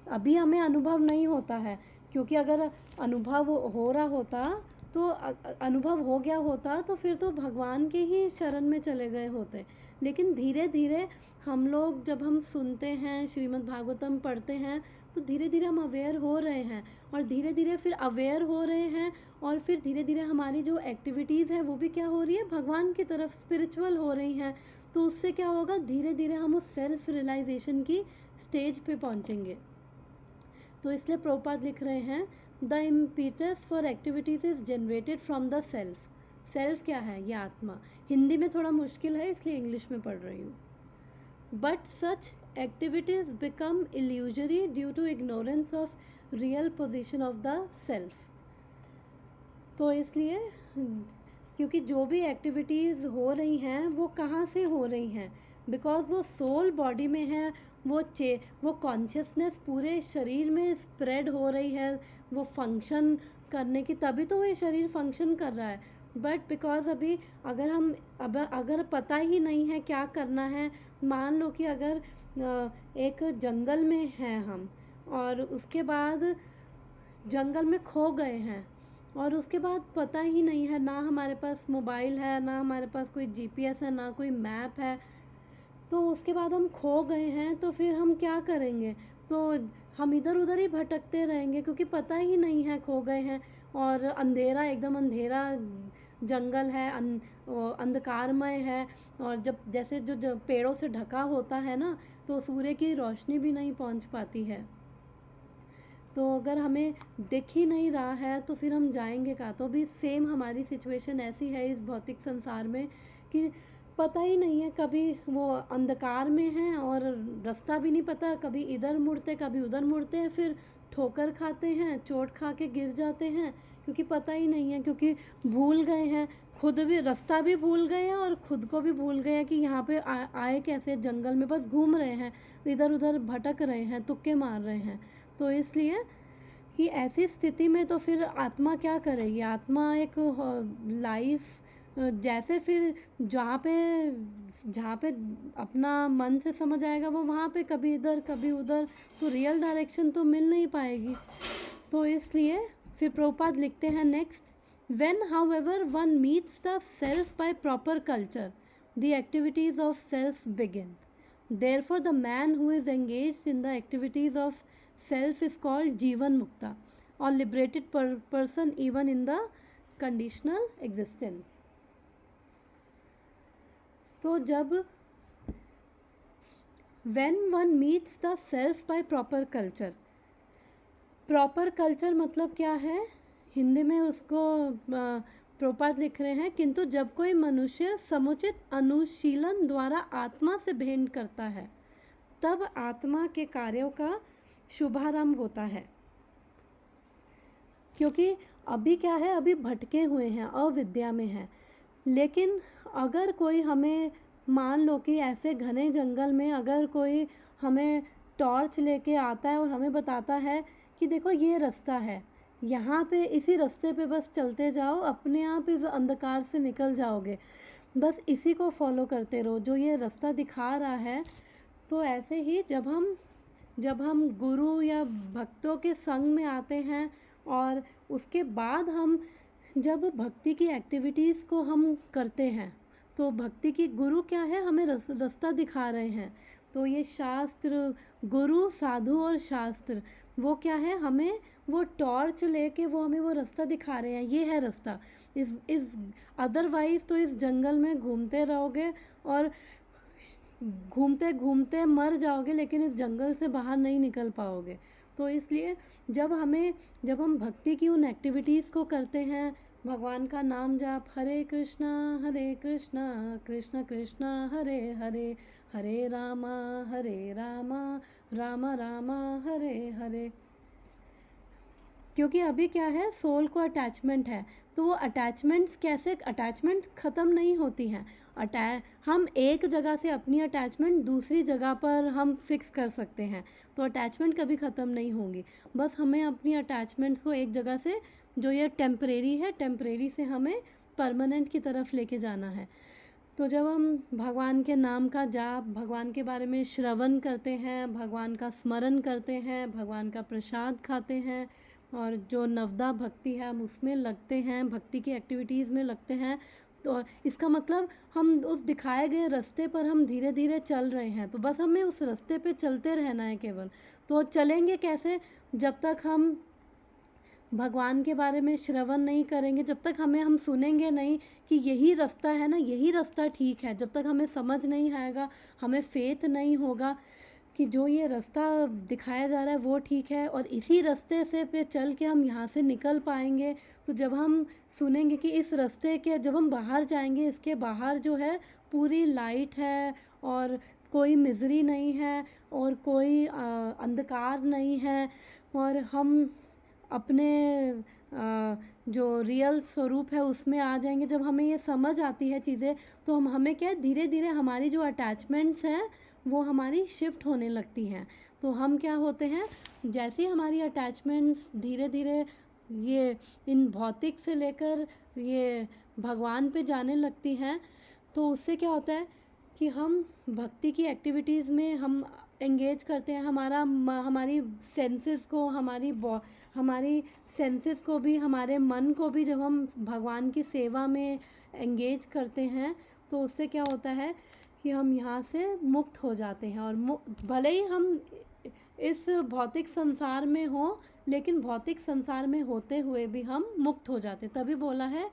अभी हमें अनुभव नहीं होता है, क्योंकि अगर अनुभव हो रहा होता तो अनुभव हो गया होता तो फिर तो भगवान के ही शरण में चले गए होते। लेकिन धीरे धीरे हम लोग जब हम सुनते हैं, श्रीमद् भागवतम पढ़ते हैं, तो धीरे धीरे हम अवेयर हो रहे हैं, और धीरे धीरे फिर अवेयर हो रहे हैं, और फिर धीरे धीरे हमारी जो एक्टिविटीज़ है वो भी क्या हो रही है, भगवान की तरफ स्पिरिचुअल हो रही हैं। तो उससे क्या होगा, धीरे धीरे हम उस सेल्फ रियलाइजेशन की स्टेज पे पहुंचेंगे। तो इसलिए प्रभुपाद लिख रहे हैं, the impetus for activities is generated from the self. Self क्या है, ये आत्मा। हिंदी में थोड़ा मुश्किल है इसलिए इंग्लिश में पढ़ रही हूँ। But such activities become illusory due to ignorance of real position of the self. तो इसलिए क्योंकि जो भी एक्टिविटीज़ हो रही हैं वो कहाँ से हो रही हैं, बिकॉज वो सोल बॉडी में है, वो कॉन्शियसनेस पूरे शरीर में स्प्रेड हो रही है, वो फंक्शन करने की, तभी तो वो शरीर फंक्शन कर रहा है। बट बिकॉज अभी अगर पता ही नहीं है क्या करना है, मान लो कि अगर एक जंगल में हैं हम, और उसके बाद जंगल में खो गए हैं, और उसके बाद पता ही नहीं है, ना हमारे पास मोबाइल है, ना हमारे पास कोई जीपीएस है, ना कोई मैप है, तो उसके बाद हम खो गए हैं, तो फिर हम क्या करेंगे, तो हम इधर उधर ही भटकते रहेंगे, क्योंकि पता ही नहीं है, खो गए हैं, और अंधेरा, एकदम अंधेरा जंगल है, अंधकारमय है, और जैसे जो पेड़ों से ढका होता है ना, तो सूर्य की रोशनी भी नहीं पहुंच पाती है। तो अगर हमें दिख ही नहीं रहा है तो फिर हम जाएंगे कहाँ। तो भी सेम हमारी सिचुएशन ऐसी है इस भौतिक संसार में कि पता ही नहीं है, कभी वो अंधकार में हैं और रास्ता भी नहीं पता, कभी इधर मुड़ते कभी उधर मुड़ते हैं, फिर ठोकर खाते हैं, चोट खा के गिर जाते हैं, क्योंकि पता ही नहीं है, क्योंकि भूल गए हैं, खुद भी रास्ता भी भूल गए हैं और खुद को भी भूल गए हैं कि यहाँ पे आए कैसे, जंगल में बस घूम रहे हैं, इधर उधर भटक रहे हैं, तुक्के मार रहे हैं। तो इसलिए कि ऐसी स्थिति में तो फिर आत्मा क्या करेगी, आत्मा एक लाइफ जैसे फिर जहाँ पे अपना मन से समझ आएगा वो वहाँ पे कभी इधर कभी उधर, तो रियल डायरेक्शन तो मिल नहीं पाएगी। तो इसलिए फिर प्रभुपाद लिखते हैं next, when however one meets the self by proper culture the activities of self begin. Therefore, the man who is engaged in the activities of self is called Jivan Mukta or liberated person even in the conditional existence. तो जब when one meets the self by proper culture, proper culture मतलब क्या है, हिंदी में उसको प्रभुपाद लिख रहे हैं, किंतु जब कोई मनुष्य समुचित अनुशीलन द्वारा आत्मा से भेंट करता है तब आत्मा के कार्यों का शुभारंभ होता है। क्योंकि अभी क्या है, अभी भटके हुए हैं, अविद्या में हैं, लेकिन अगर कोई हमें, मान लो कि ऐसे घने जंगल में अगर कोई हमें टॉर्च लेके आता है और हमें बताता है कि देखो ये रास्ता है, यहाँ पे इसी रास्ते पे बस चलते जाओ, अपने आप इस अंधकार से निकल जाओगे, बस इसी को फॉलो करते रहो जो ये रास्ता दिखा रहा है। तो ऐसे ही जब हम गुरु या भक्तों के संग में आते हैं और उसके बाद हम जब भक्ति की एक्टिविटीज़ को हम करते हैं, तो भक्ति की गुरु क्या है, हमें रास्ता दिखा रहे हैं। तो ये शास्त्र, गुरु, साधु और शास्त्र, वो क्या है, हमें वो टॉर्च लेके वो हमें वो रास्ता दिखा रहे हैं, ये है रास्ता। इस अदरवाइज़ तो इस जंगल में घूमते रहोगे और घूमते घूमते मर जाओगे, लेकिन इस जंगल से बाहर नहीं निकल पाओगे। तो इसलिए जब हम भक्ति की उन एक्टिविटीज़ को करते हैं, भगवान का नाम जाप, हरे कृष्णा कृष्ण कृष्ण हरे हरे, हरे रामा राम राम हरे हरे, क्योंकि अभी क्या है, सोल को अटैचमेंट है, तो वो अटैचमेंट्स कैसे, अटैचमेंट ख़त्म नहीं होती हैं। हम एक जगह से अपनी अटैचमेंट दूसरी जगह पर हम फिक्स कर सकते हैं, तो अटैचमेंट कभी ख़त्म नहीं होंगी। बस हमें अपनी अटैचमेंट्स को एक जगह से, जो ये टेम्परेरी है, टेम्परेरी से हमें परमानेंट की तरफ लेके जाना है। तो जब हम भगवान के नाम का जाप, भगवान के बारे में श्रवण करते हैं, भगवान का स्मरण करते हैं, भगवान का प्रसाद खाते हैं, और जो नवदा भक्ति है हम उसमें लगते हैं, भक्ति की एक्टिविटीज़ में लगते हैं, तो इसका मतलब हम उस दिखाए गए रास्ते पर हम धीरे धीरे चल रहे हैं। तो बस हमें उस रास्ते पे चलते रहना है केवल। तो चलेंगे कैसे? जब तक हम भगवान के बारे में श्रवण नहीं करेंगे, जब तक हम सुनेंगे नहीं कि यही रास्ता है ना, यही रास्ता ठीक है, जब तक हमें समझ नहीं आएगा, हमें फेथ नहीं होगा कि जो ये रास्ता दिखाया जा रहा है वो ठीक है और इसी रास्ते से पे चल के हम यहाँ से निकल पाएंगे। तो जब हम सुनेंगे कि इस रास्ते के, जब हम बाहर जाएंगे, इसके बाहर जो है पूरी लाइट है और कोई मिजरी नहीं है और कोई अंधकार नहीं है और हम अपने जो रियल स्वरूप है उसमें आ जाएंगे। जब हमें ये समझ आती है चीज़ें, तो हमें क्या है, धीरे धीरे हमारी जो अटैचमेंट्स हैं वो हमारी शिफ्ट होने लगती हैं। तो हम क्या होते हैं, जैसे ही हमारी अटैचमेंट्स धीरे धीरे ये इन भौतिक से लेकर ये भगवान पे जाने लगती हैं, तो उससे क्या होता है कि हम भक्ति की एक्टिविटीज़ में हम एंगेज करते हैं। हमारी सेंसेस को, हमारी सेंसेस को भी, हमारे मन को भी जब हम भगवान की सेवा में एंगेज करते हैं, तो उससे क्या होता है कि हम यहाँ से मुक्त हो जाते हैं। और भले ही हम इस भौतिक संसार में हों, लेकिन भौतिक संसार में होते हुए भी हम मुक्त हो जाते। तभी बोला है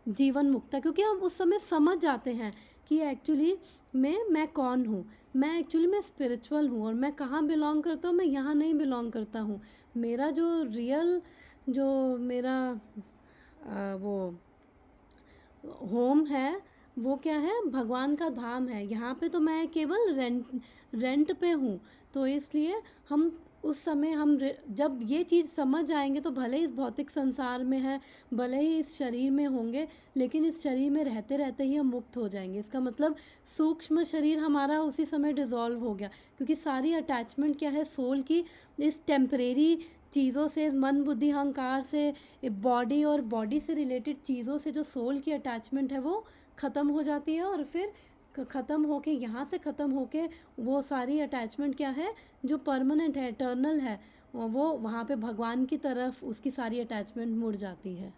जीवन मुक्ता, क्योंकि हम उस समय समझ जाते हैं कि एक्चुअली मैं कौन हूँ, मैं एक्चुअली मैं स्पिरिचुअल हूँ और मैं कहाँ बिलोंग करता हूँ, मैं यहाँ नहीं बिलोंग करता हूँ। मेरा जो रियल, जो मेरा वो होम है वो क्या है, भगवान का धाम है। यहाँ पे तो मैं केवल रेंट पे हूँ। तो इसलिए हम उस समय जब ये चीज़ समझ आएंगे, तो भले ही इस भौतिक संसार में है, भले ही इस शरीर में होंगे, लेकिन इस शरीर में रहते रहते ही हम मुक्त हो जाएंगे। इसका मतलब सूक्ष्म शरीर हमारा उसी समय डिज़ोल्व हो गया, क्योंकि सारी अटैचमेंट क्या है सोल की, इस टेम्परेरी चीज़ों से, मन बुद्धि अहंकार से, बॉडी और बॉडी से रिलेटेड चीज़ों से जो सोल की अटैचमेंट है वो ख़त्म हो जाती है। और फिर ख़त्म होके, यहाँ से ख़त्म होके वो सारी अटैचमेंट क्या है जो परमानेंट है, एटर्नल है, वो वहाँ पे भगवान की तरफ उसकी सारी अटैचमेंट मुड़ जाती है।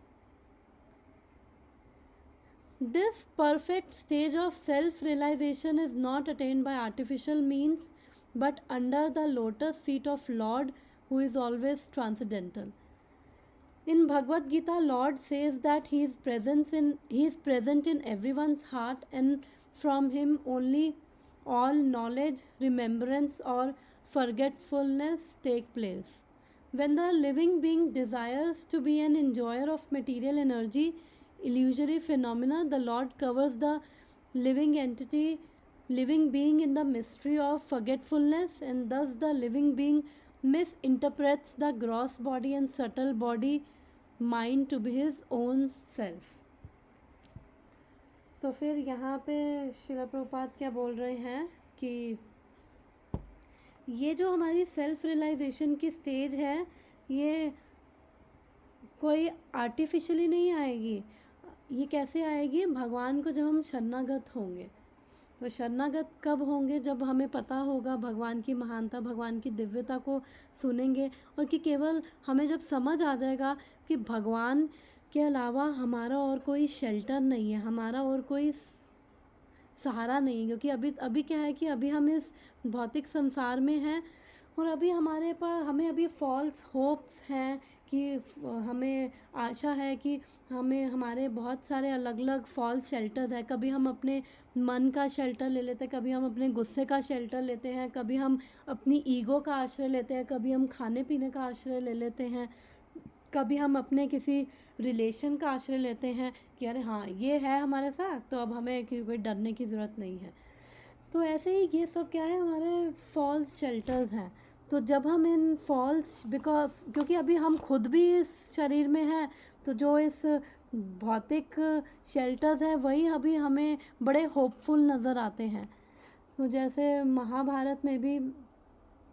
This perfect stage of self-realization is not attained by artificial means, but under the lotus feet of Lord, who is always transcendental. In Bhagavad Gita, Lord says that He is present in everyone's heart, and from Him only all knowledge, remembrance, or forgetfulness take place. When the living being desires to be an enjoyer of material energy, illusory phenomena, the Lord covers the living being in the mystery of forgetfulness, and thus the living being misinterprets the gross body and subtle body mind to be his own self. तो फिर यहाँ पे श्रील प्रभुपाद क्या बोल रहे हैं कि ये जो हमारी सेल्फ रियलाइजेशन की स्टेज है, ये कोई आर्टिफिशियली नहीं आएगी। ये कैसे आएगी? भगवान को जब हम शरणागत होंगे। तो शरणागत कब होंगे? जब हमें पता होगा भगवान की महानता, भगवान की दिव्यता को सुनेंगे, और कि केवल हमें जब समझ आ जाएगा कि भगवान के अलावा हमारा और कोई शेल्टर नहीं है, हमारा और कोई सहारा नहीं है। क्योंकि अभी क्या है कि अभी हम इस भौतिक संसार में हैं और अभी हमें अभी फॉल्स होप्स हैं कि हमें आशा है कि हमारे बहुत सारे अलग अलग फॉल्स शेल्टर्स हैं। कभी हम अपने मन का शेल्टर ले लेते हैं, कभी हम अपने गुस्से का शेल्टर लेते हैं, कभी हम अपनी ईगो का आश्रय लेते हैं, कभी हम खाने पीने का आश्रय ले लेते हैं, कभी हम अपने किसी रिलेशन का आश्रय लेते हैं कि अरे हाँ ये है हमारे साथ, तो अब हमें कोई डरने की ज़रूरत नहीं है। तो ऐसे ही ये सब क्या है, हमारे फॉल्स शेल्टर्स हैं। तो जब हम इन क्योंकि अभी हम खुद भी इस शरीर में हैं, तो जो इस भौतिक शेल्टर्स हैं वही अभी हमें बड़े होपफुल नज़र आते हैं। तो जैसे महाभारत में भी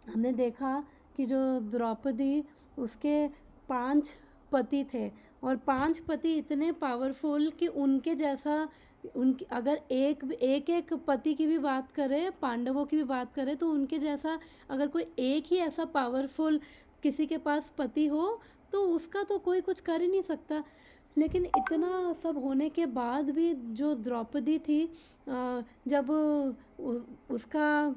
हमने देखा कि जो द्रौपदी, उसके 5 पति थे और 5 पति इतने पावरफुल कि उनके जैसा, उनकी अगर एक पति की भी बात करें, पांडवों की भी बात करें, तो उनके जैसा अगर कोई एक ही ऐसा पावरफुल किसी के पास पति हो तो उसका तो कोई कुछ कर ही नहीं सकता। लेकिन इतना सब होने के बाद भी जो द्रौपदी थी, जब उसका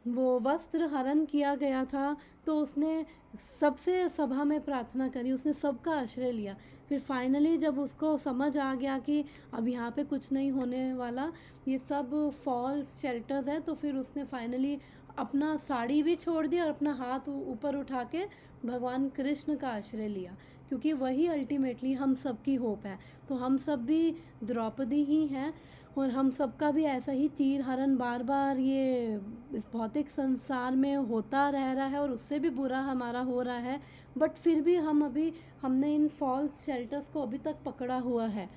वो वस्त्र हरण किया गया था, तो उसने सबसे सभा में प्रार्थना करी, उसने सबका आश्रय लिया। फिर फाइनली जब उसको समझ आ गया कि अब यहाँ पे कुछ नहीं होने वाला, ये सब फॉल्स शेल्टर्स है, तो फिर उसने फाइनली अपना साड़ी भी छोड़ दिया और अपना हाथ ऊपर उठा के भगवान कृष्ण का आश्रय लिया, क्योंकि वही अल्टीमेटली हम सब की होप है। तो हम सब भी द्रौपदी ही हैं, और हम सबका भी ऐसा ही चीर हरण बार बार ये इस भौतिक संसार में होता रह रहा है, और उससे भी बुरा हमारा हो रहा है, बट फिर भी हमने इन फॉल्स शेल्टर्स को अभी तक पकड़ा हुआ है।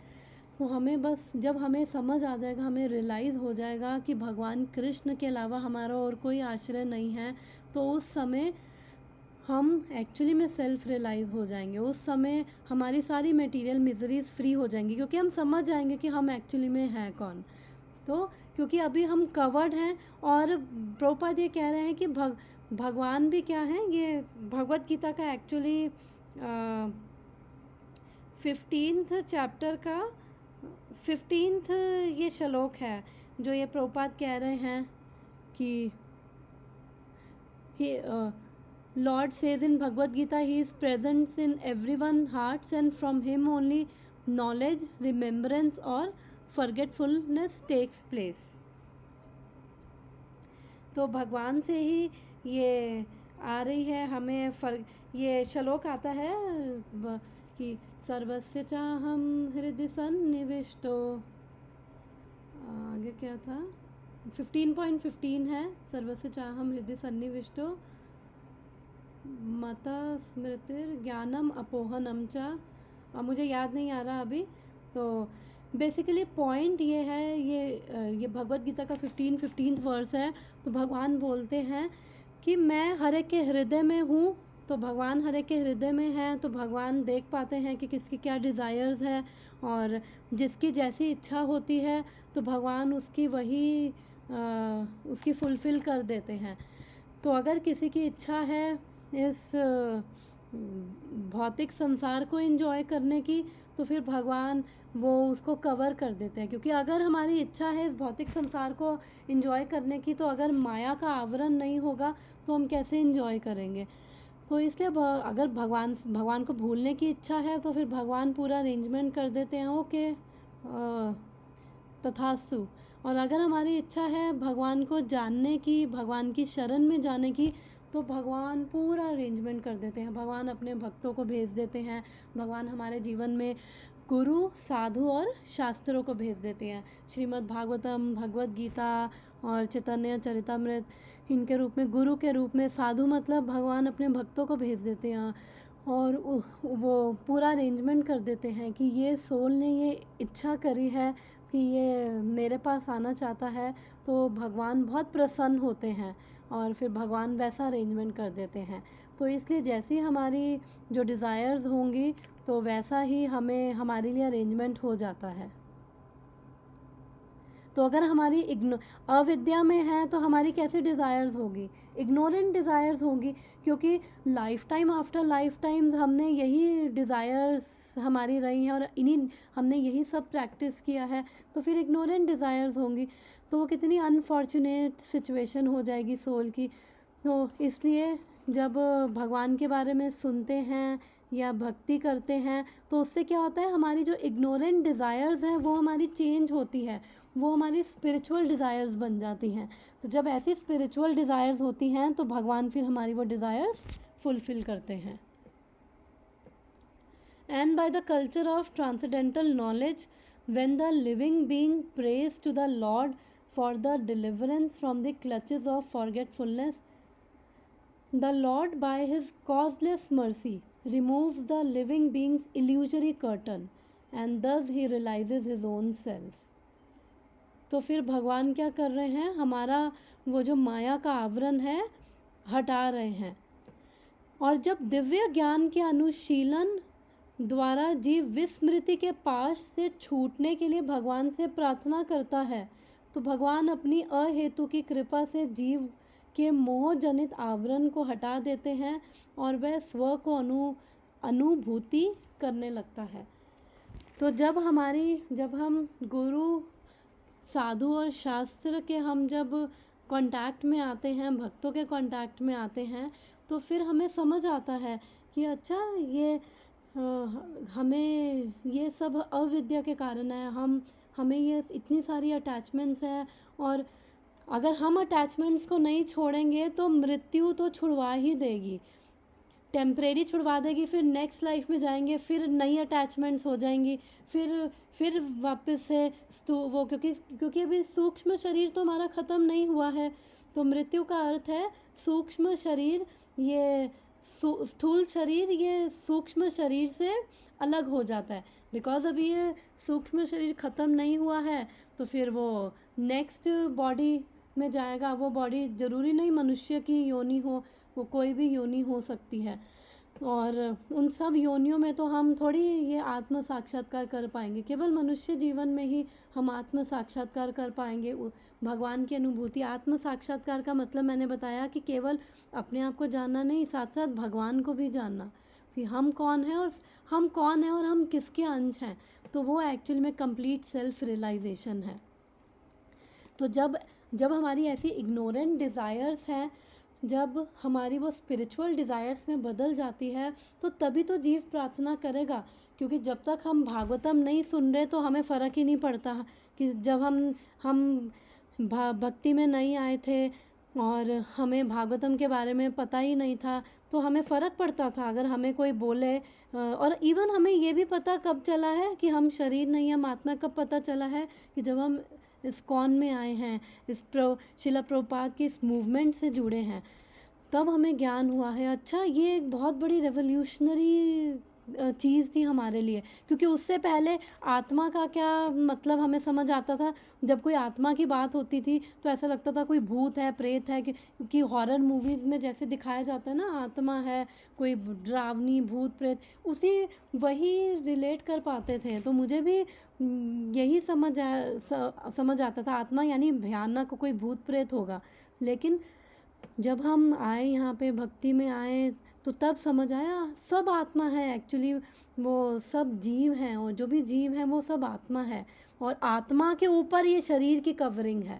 तो हमें बस, जब हमें समझ आ जाएगा, हमें रियलाइज़ हो जाएगा कि भगवान कृष्ण के अलावा हमारा और कोई आश्रय नहीं है, तो उस समय हम एक्चुअली में सेल्फ रियलाइज़ हो जाएंगे। उस समय हमारी सारी मटेरियल मिजरीज फ्री हो जाएंगी, क्योंकि हम समझ जाएंगे कि हम एक्चुअली में हैं कौन। तो क्योंकि अभी हम कवर्ड हैं, और प्रभुपाद ये कह रहे हैं कि भगवान भी क्या है, ये भगवत गीता का एक्चुअली 15th चैप्टर का 15th ये श्लोक है, जो ये प्रभुपाद कह रहे हैं कि Lord says in Bhagavad Gita, He is present in everyone's hearts, and from Him only knowledge, remembrance और forgetfulness takes place. तो भगवान से ही ये आ रही है हमें ये श्लोक आता है कि सर्वस्य चाहम हृदय सन्निविष्टो, आगे क्या था, 15.15 है, सर्वस्य चाहम हृदय सन्निविष्टो मत स्मृतिर ज्ञानम अपोहनम च, मुझे याद नहीं आ रहा अभी। तो बेसिकली पॉइंट ये है, ये भगवत गीता का 15th वर्स है। तो भगवान बोलते हैं कि मैं हर एक के हृदय में हूँ। तो भगवान हर एक के हृदय में हैं, तो भगवान देख पाते हैं कि किसकी क्या डिज़ायर्स है, और जिसकी जैसी इच्छा होती है तो भगवान उसकी फुलफ़िल कर देते हैं। तो अगर किसी की इच्छा है इस भौतिक संसार को एंजॉय करने की, तो फिर भगवान वो उसको कवर कर देते हैं, क्योंकि अगर हमारी इच्छा है इस भौतिक संसार को एंजॉय करने की, तो अगर माया का आवरण नहीं होगा तो हम कैसे एंजॉय करेंगे। तो इसलिए अगर भगवान को भूलने की इच्छा है, तो फिर भगवान पूरा अरेंजमेंट कर देते हैं, ओके तथास्तु। और अगर हमारी इच्छा है भगवान को जानने की, भगवान की शरण में जाने की, तो भगवान पूरा अरेंजमेंट कर देते हैं। भगवान अपने भक्तों को भेज देते हैं, भगवान हमारे जीवन में गुरु, साधु और शास्त्रों को भेज देते हैं। श्रीमद् भागवतम, भगवत गीता और चैतन्य चरितामृत, इनके रूप में, गुरु के रूप में, साधु मतलब भगवान अपने भक्तों को भेज देते हैं, और वो पूरा अरेंजमेंट कर देते हैं कि ये सोल ने ये इच्छा करी है कि ये मेरे पास आना चाहता है, तो भगवान बहुत प्रसन्न होते हैं, और फिर भगवान वैसा अरेंजमेंट कर देते हैं। तो इसलिए जैसी हमारी जो डिज़ायर्स होंगी, तो वैसा ही हमारे लिए अरेंजमेंट हो जाता है। तो अगर हमारी अविद्या में है, तो हमारी कैसी डिज़ायर्स होगी, इग्नोरेंट डिज़ायर्स होगी, क्योंकि life time after life time हमने यही डिज़ायर्स हमारी रही हैं, और हमने यही सब प्रैक्टिस किया है, तो फिर इग्नोरेंट डिज़ायर्स होंगी। तो वो कितनी अनफॉर्चुनेट सिचुएशन हो जाएगी सोल की। तो इसलिए जब भगवान के बारे में सुनते हैं या भक्ति करते हैं, तो उससे क्या होता है, हमारी जो इग्नोरेंट डिज़ायर्स हैं वो हमारी चेंज होती है, वो हमारी स्पिरिचुअल डिज़ायर्स बन जाती हैं। तो जब ऐसी स्पिरिचुअल डिज़ायर्स होती हैं, तो भगवान फिर हमारी वो डिज़ायर्स फुलफ़िल करते हैं। And by the culture of transcendental knowledge, when the living being prays to the Lord for the deliverance from the clutches of forgetfulness, the Lord by his causeless mercy removes the living being's illusory curtain, and thus he realizes his own self. तो फिर भगवान क्या कर रहे हैं, हमारा वो जो माया का आवरण है हटा रहे हैं। और जब दिव्य ज्ञान के अनुशीलन द्वारा जीव विस्मृति के पाश से छूटने के लिए भगवान से प्रार्थना करता है, तो भगवान अपनी अहेतु की कृपा से जीव के मोह जनित आवरण को हटा देते हैं, और वह स्व को अनुभूति करने लगता है। तो जब हम गुरु, साधु और शास्त्र के हम जब कांटेक्ट में आते हैं, भक्तों के कांटेक्ट में आते हैं, तो फिर हमें समझ आता है कि अच्छा ये हमें ये सब अविद्या के कारण है, हमें ये इतनी सारी अटैचमेंट्स हैं, और अगर हम अटैचमेंट्स को नहीं छोड़ेंगे तो मृत्यु तो छुड़वा ही देगी, टेम्परेरी छुड़वा देगी, फिर नेक्स्ट लाइफ में जाएंगे, फिर नई अटैचमेंट्स हो जाएंगी, फिर वापस से वो क्योंकि अभी सूक्ष्म शरीर तो हमारा ख़त्म नहीं हुआ है, तो मृत्यु का अर्थ है सूक्ष्म शरीर, ये स्थूल शरीर ये सूक्ष्म शरीर से अलग हो जाता है, बिकॉज अभी ये सूक्ष्म शरीर ख़त्म नहीं हुआ है, तो फिर वो नेक्स्ट बॉडी में जाएगा। वो बॉडी ज़रूरी नहीं मनुष्य की योनि हो, वो कोई भी योनि हो सकती है, और उन सब योनियों में तो हम थोड़ी ये आत्म साक्षात्कार कर पाएंगे, केवल मनुष्य जीवन में ही हम आत्म साक्षात्कार कर पाएंगे, भगवान की अनुभूति। आत्म साक्षात्कार का मतलब मैंने बताया कि केवल अपने आप को जानना नहीं, साथ साथ भगवान को भी जानना कि हम कौन हैं और हम किसके अंश हैं, तो वो एक्चुअली में कंप्लीट सेल्फ रियलाइजेशन है। तो जब हमारी ऐसी इग्नोरेंट डिज़ायर्स हैं, जब हमारी वो स्पिरिचुअल डिज़ायर्स में बदल जाती है, तो तभी तो जीव प्रार्थना करेगा, क्योंकि जब तक हम भागवतम नहीं सुन रहे तो हमें फ़र्क ही नहीं पड़ता कि जब हम भक्ति में नहीं आए थे और हमें भागवतम के बारे में पता ही नहीं था, तो हमें फ़र्क पड़ता था अगर हमें कोई बोले, और इवन हमें ये भी पता कब चला है कि हम शरीर नहीं हम आत्मा, कब पता चला है कि जब हम इस्कॉन में आए हैं, शिला प्रभुपाद की इस मूवमेंट से जुड़े हैं, तब हमें ज्ञान हुआ है अच्छा ये एक बहुत बड़ी रेवोल्यूशनरी चीज़ थी हमारे लिए, क्योंकि उससे पहले आत्मा का क्या मतलब हमें समझ आता था। जब कोई आत्मा की बात होती थी तो ऐसा लगता था कोई भूत है, प्रेत है, क्योंकि हॉरर मूवीज़ में जैसे दिखाया जाता है ना, आत्मा है, कोई डरावनी भूत प्रेत, वही रिलेट कर पाते थे। तो मुझे भी यही समझ आता था, आत्मा यानी भयानक कोई भूत प्रेत होगा। लेकिन जब हम आए यहाँ पे भक्ति में आए तो तब समझ आया सब आत्मा है एक्चुअली, वो सब जीव हैं, और जो भी जीव हैं वो सब आत्मा है, और आत्मा के ऊपर ये शरीर की कवरिंग है।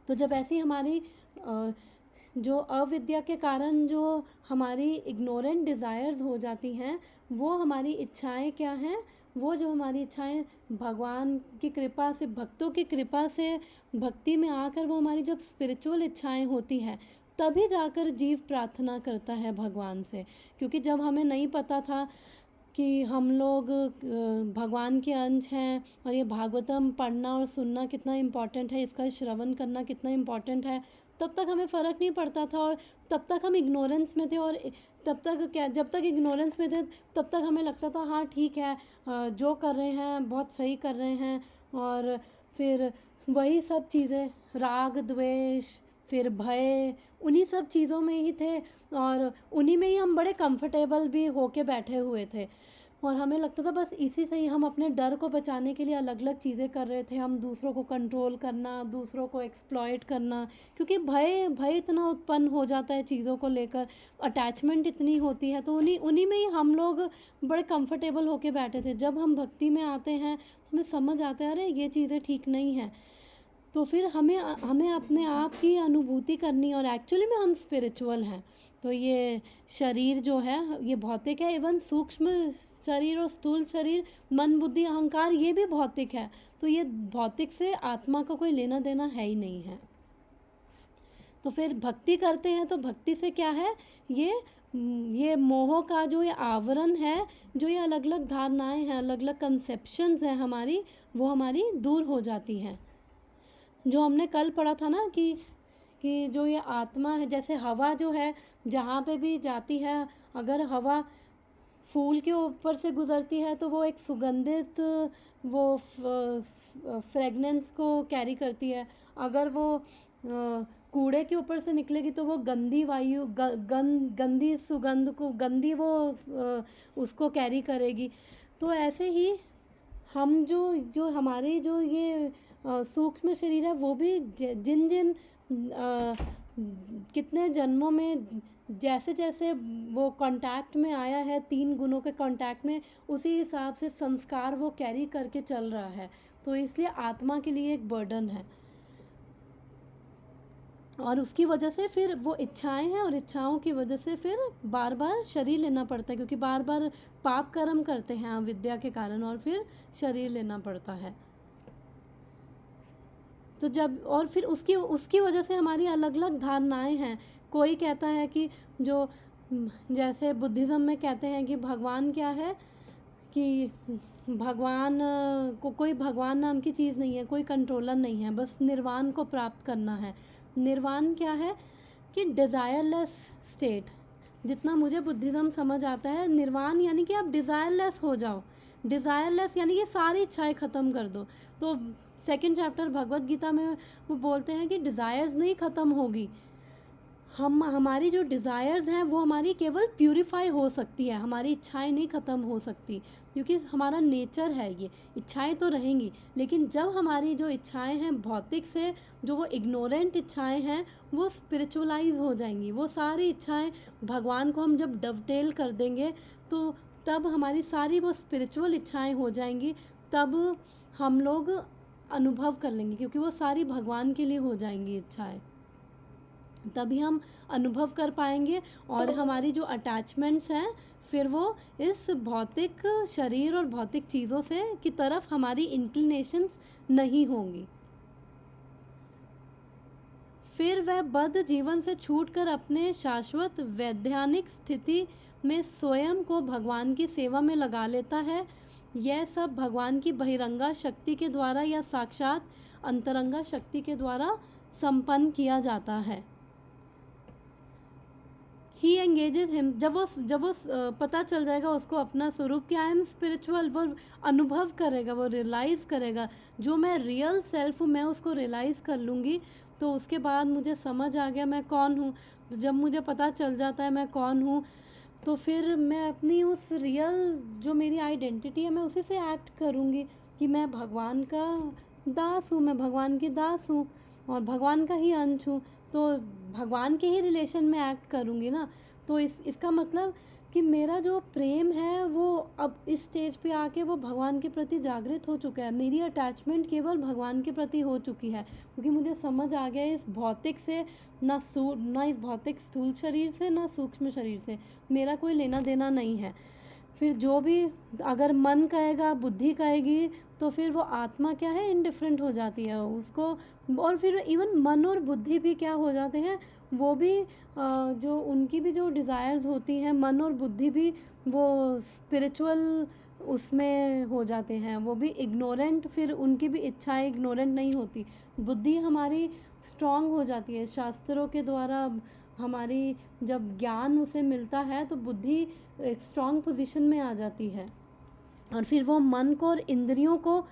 तो जब ऐसी हमारी जो अविद्या के कारण जो हमारी इग्नोरेंट डिज़ायर्स हो जाती हैं, वो हमारी इच्छाएं क्या हैं, वो जो हमारी इच्छाएं भगवान की कृपा से, भक्तों की कृपा से भक्ति में आकर वो हमारी जब स्पिरिचुअल इच्छाएं होती हैं, तभी जाकर जीव प्रार्थना करता है भगवान से। क्योंकि जब हमें नहीं पता था कि हम लोग भगवान के अंश हैं, और ये भागवतम पढ़ना और सुनना कितना इम्पॉर्टेंट है, इसका श्रवण करना कितना इम्पॉर्टेंट है, तब तक हमें फ़र्क नहीं पड़ता था, और तब तक हम इग्नोरेंस में थे, और जब तक इग्नोरेंस में थे तब तक हमें लगता था हाँ ठीक है, जो कर रहे हैं बहुत सही कर रहे हैं, और फिर वही सब चीज़ें, राग द्वेष, फिर भय, उन्हीं सब चीज़ों में ही थे, और उन्हीं में ही हम बड़े कंफर्टेबल भी होके बैठे हुए थे, और हमें लगता था बस इसी से ही हम अपने डर को बचाने के लिए अलग अलग चीज़ें कर रहे थे। हम दूसरों को कंट्रोल करना, दूसरों को एक्सप्लॉइट करना, क्योंकि भय इतना उत्पन्न हो जाता है चीज़ों को लेकर, अटैचमेंट इतनी होती है, तो उन्हीं में ही हम लोग बड़े कंफर्टेबल होके बैठे थे। जब हम भक्ति में आते हैं तो हमें समझ आता है अरे ये चीज़ें ठीक नहीं हैं, तो फिर हमें अपने आप की अनुभूति करनी, और एक्चुअली में हम स्पिरिचुअल हैं। तो ये शरीर जो है ये भौतिक है, इवन सूक्ष्म शरीर और स्थूल शरीर, मन बुद्धि अहंकार, ये भी भौतिक है, तो ये भौतिक से आत्मा का कोई लेना देना है ही नहीं है। तो फिर भक्ति करते हैं तो भक्ति से क्या है, ये मोह का जो ये आवरण है, जो ये अलग अलग धारणाएं हैं, अलग अलग कंसेप्शंस हैं हमारी, वो हमारी दूर हो जाती हैं। जो हमने कल पढ़ा था ना कि जो ये आत्मा है, जैसे हवा जो है जहाँ पे भी जाती है, अगर हवा फूल के ऊपर से गुजरती है तो वो एक सुगंधित वो फ्रेगनेंस को कैरी करती है, अगर वो कूड़े के ऊपर से निकलेगी तो वो गंदी वायु, गंदी सुगंध को, गंदी वो उसको कैरी करेगी। तो ऐसे ही हम जो हमारे जो ये सूक्ष्म शरीर है, वो भी जिन कितने जन्मों में जैसे जैसे वो कांटेक्ट में आया है, 3 गुणों के कांटेक्ट में, उसी हिसाब से संस्कार वो कैरी करके चल रहा है, तो इसलिए आत्मा के लिए एक बर्डन है। और उसकी वजह से फिर वो इच्छाएं हैं, और इच्छाओं की वजह से फिर बार बार शरीर लेना पड़ता है, क्योंकि बार बार पाप कर्म करते हैं अविद्या के कारण, और फिर शरीर लेना पड़ता है। तो जब और फिर उसकी उसकी वजह से हमारी अलग अलग धारणाएं हैं। कोई कहता है कि जो जैसे बुद्धिज़्म में कहते हैं कि भगवान क्या है, कि भगवान को कोई भगवान नाम की चीज़ नहीं है, कोई कंट्रोलर नहीं है, बस निर्वाण को प्राप्त करना है। निर्वाण क्या है कि डिज़ायरलेस स्टेट। जितना मुझे बुद्धिज़्म समझ आता है, निर्वाण यानी कि आप डिज़ायरलेस हो जाओ। डिज़ायरलेस यानी कि सारी इच्छाएं ख़त्म कर दो। तो सेकंड चैप्टर भगवत गीता में वो बोलते हैं कि डिज़ायर्स नहीं ख़त्म होगी, हमारी जो डिज़ायर्स हैं वो हमारी केवल प्यूरिफाई हो सकती है, हमारी इच्छाएं नहीं ख़त्म हो सकती, क्योंकि हमारा नेचर है ये। इच्छाएं तो रहेंगी, लेकिन जब हमारी जो इच्छाएं हैं भौतिक से, जो वो इग्नोरेंट इच्छाएं हैं, वो स्पिरिचुअलाइज हो जाएंगी। वो सारी इच्छाएं भगवान को हम जब डवटेल कर देंगे, तो तब हमारी सारी वो स्पिरिचुअल इच्छाएं हो जाएंगी। तब हम लोग अनुभव कर लेंगे, क्योंकि वो सारी भगवान के लिए हो जाएंगी इच्छाएं। तभी हम अनुभव कर पाएंगे, और हमारी जो अटैचमेंट्स हैं फिर वो इस भौतिक शरीर और भौतिक चीज़ों से की तरफ हमारी इंक्लिनेशंस नहीं होंगी। फिर वह बद्ध जीवन से छूटकर अपने शाश्वत वैधानिक स्थिति में स्वयं को भगवान की सेवा में लगा लेता है। यह सब भगवान की बहिरंगा शक्ति के द्वारा या साक्षात अंतरंगा शक्ति के द्वारा संपन्न किया जाता है। ही एंगेजेस हिम, जब वो पता चल जाएगा उसको अपना स्वरूप कि आई एम स्पिरिचुअल, वो अनुभव करेगा, वो रियलाइज़ करेगा जो मैं रियल सेल्फ हूँ, मैं उसको रियलाइज़ कर लूँगी। तो उसके बाद मुझे समझ आ गया मैं कौन हूँ। तो जब मुझे पता चल जाता है मैं कौन हूँ, तो फिर मैं अपनी उस रियल जो मेरी आइडेंटिटी है मैं उसी से एक्ट करूँगी कि मैं भगवान का दास हूँ, मैं भगवान की दास हूँ और भगवान का ही अंश हूँ। तो भगवान के ही रिलेशन में एक्ट करूँगी ना। तो इसका मतलब कि मेरा जो प्रेम है वो अब इस स्टेज पे आके वो भगवान के प्रति जागृत हो चुका है। मेरी अटैचमेंट केवल भगवान के प्रति हो चुकी है, क्योंकि मुझे समझ आ गया इस भौतिक से, ना इस भौतिक स्थूल शरीर से, ना सूक्ष्म शरीर से मेरा कोई लेना देना नहीं है। फिर जो भी अगर मन कहेगा, बुद्धि कहेगी, तो फिर वो आत्मा क्या है, इनडिफरेंट हो जाती है उसको। और फिर इवन मन और बुद्धि भी क्या हो जाते हैं, वो भी जो उनकी भी जो डिज़ायर्स होती हैं, मन और बुद्धि भी वो स्पिरिचुअल उसमें हो जाते हैं, वो भी इग्नोरेंट, फिर उनकी भी इच्छाएं इग्नोरेंट नहीं होती। बुद्धि हमारी स्ट्रांग हो जाती है शास्त्रों के द्वारा। हमारी जब ज्ञान उसे मिलता है तो बुद्धि एक स्ट्रांग पोजीशन में आ जाती है, और फिर वो मन को और इंद्रियों को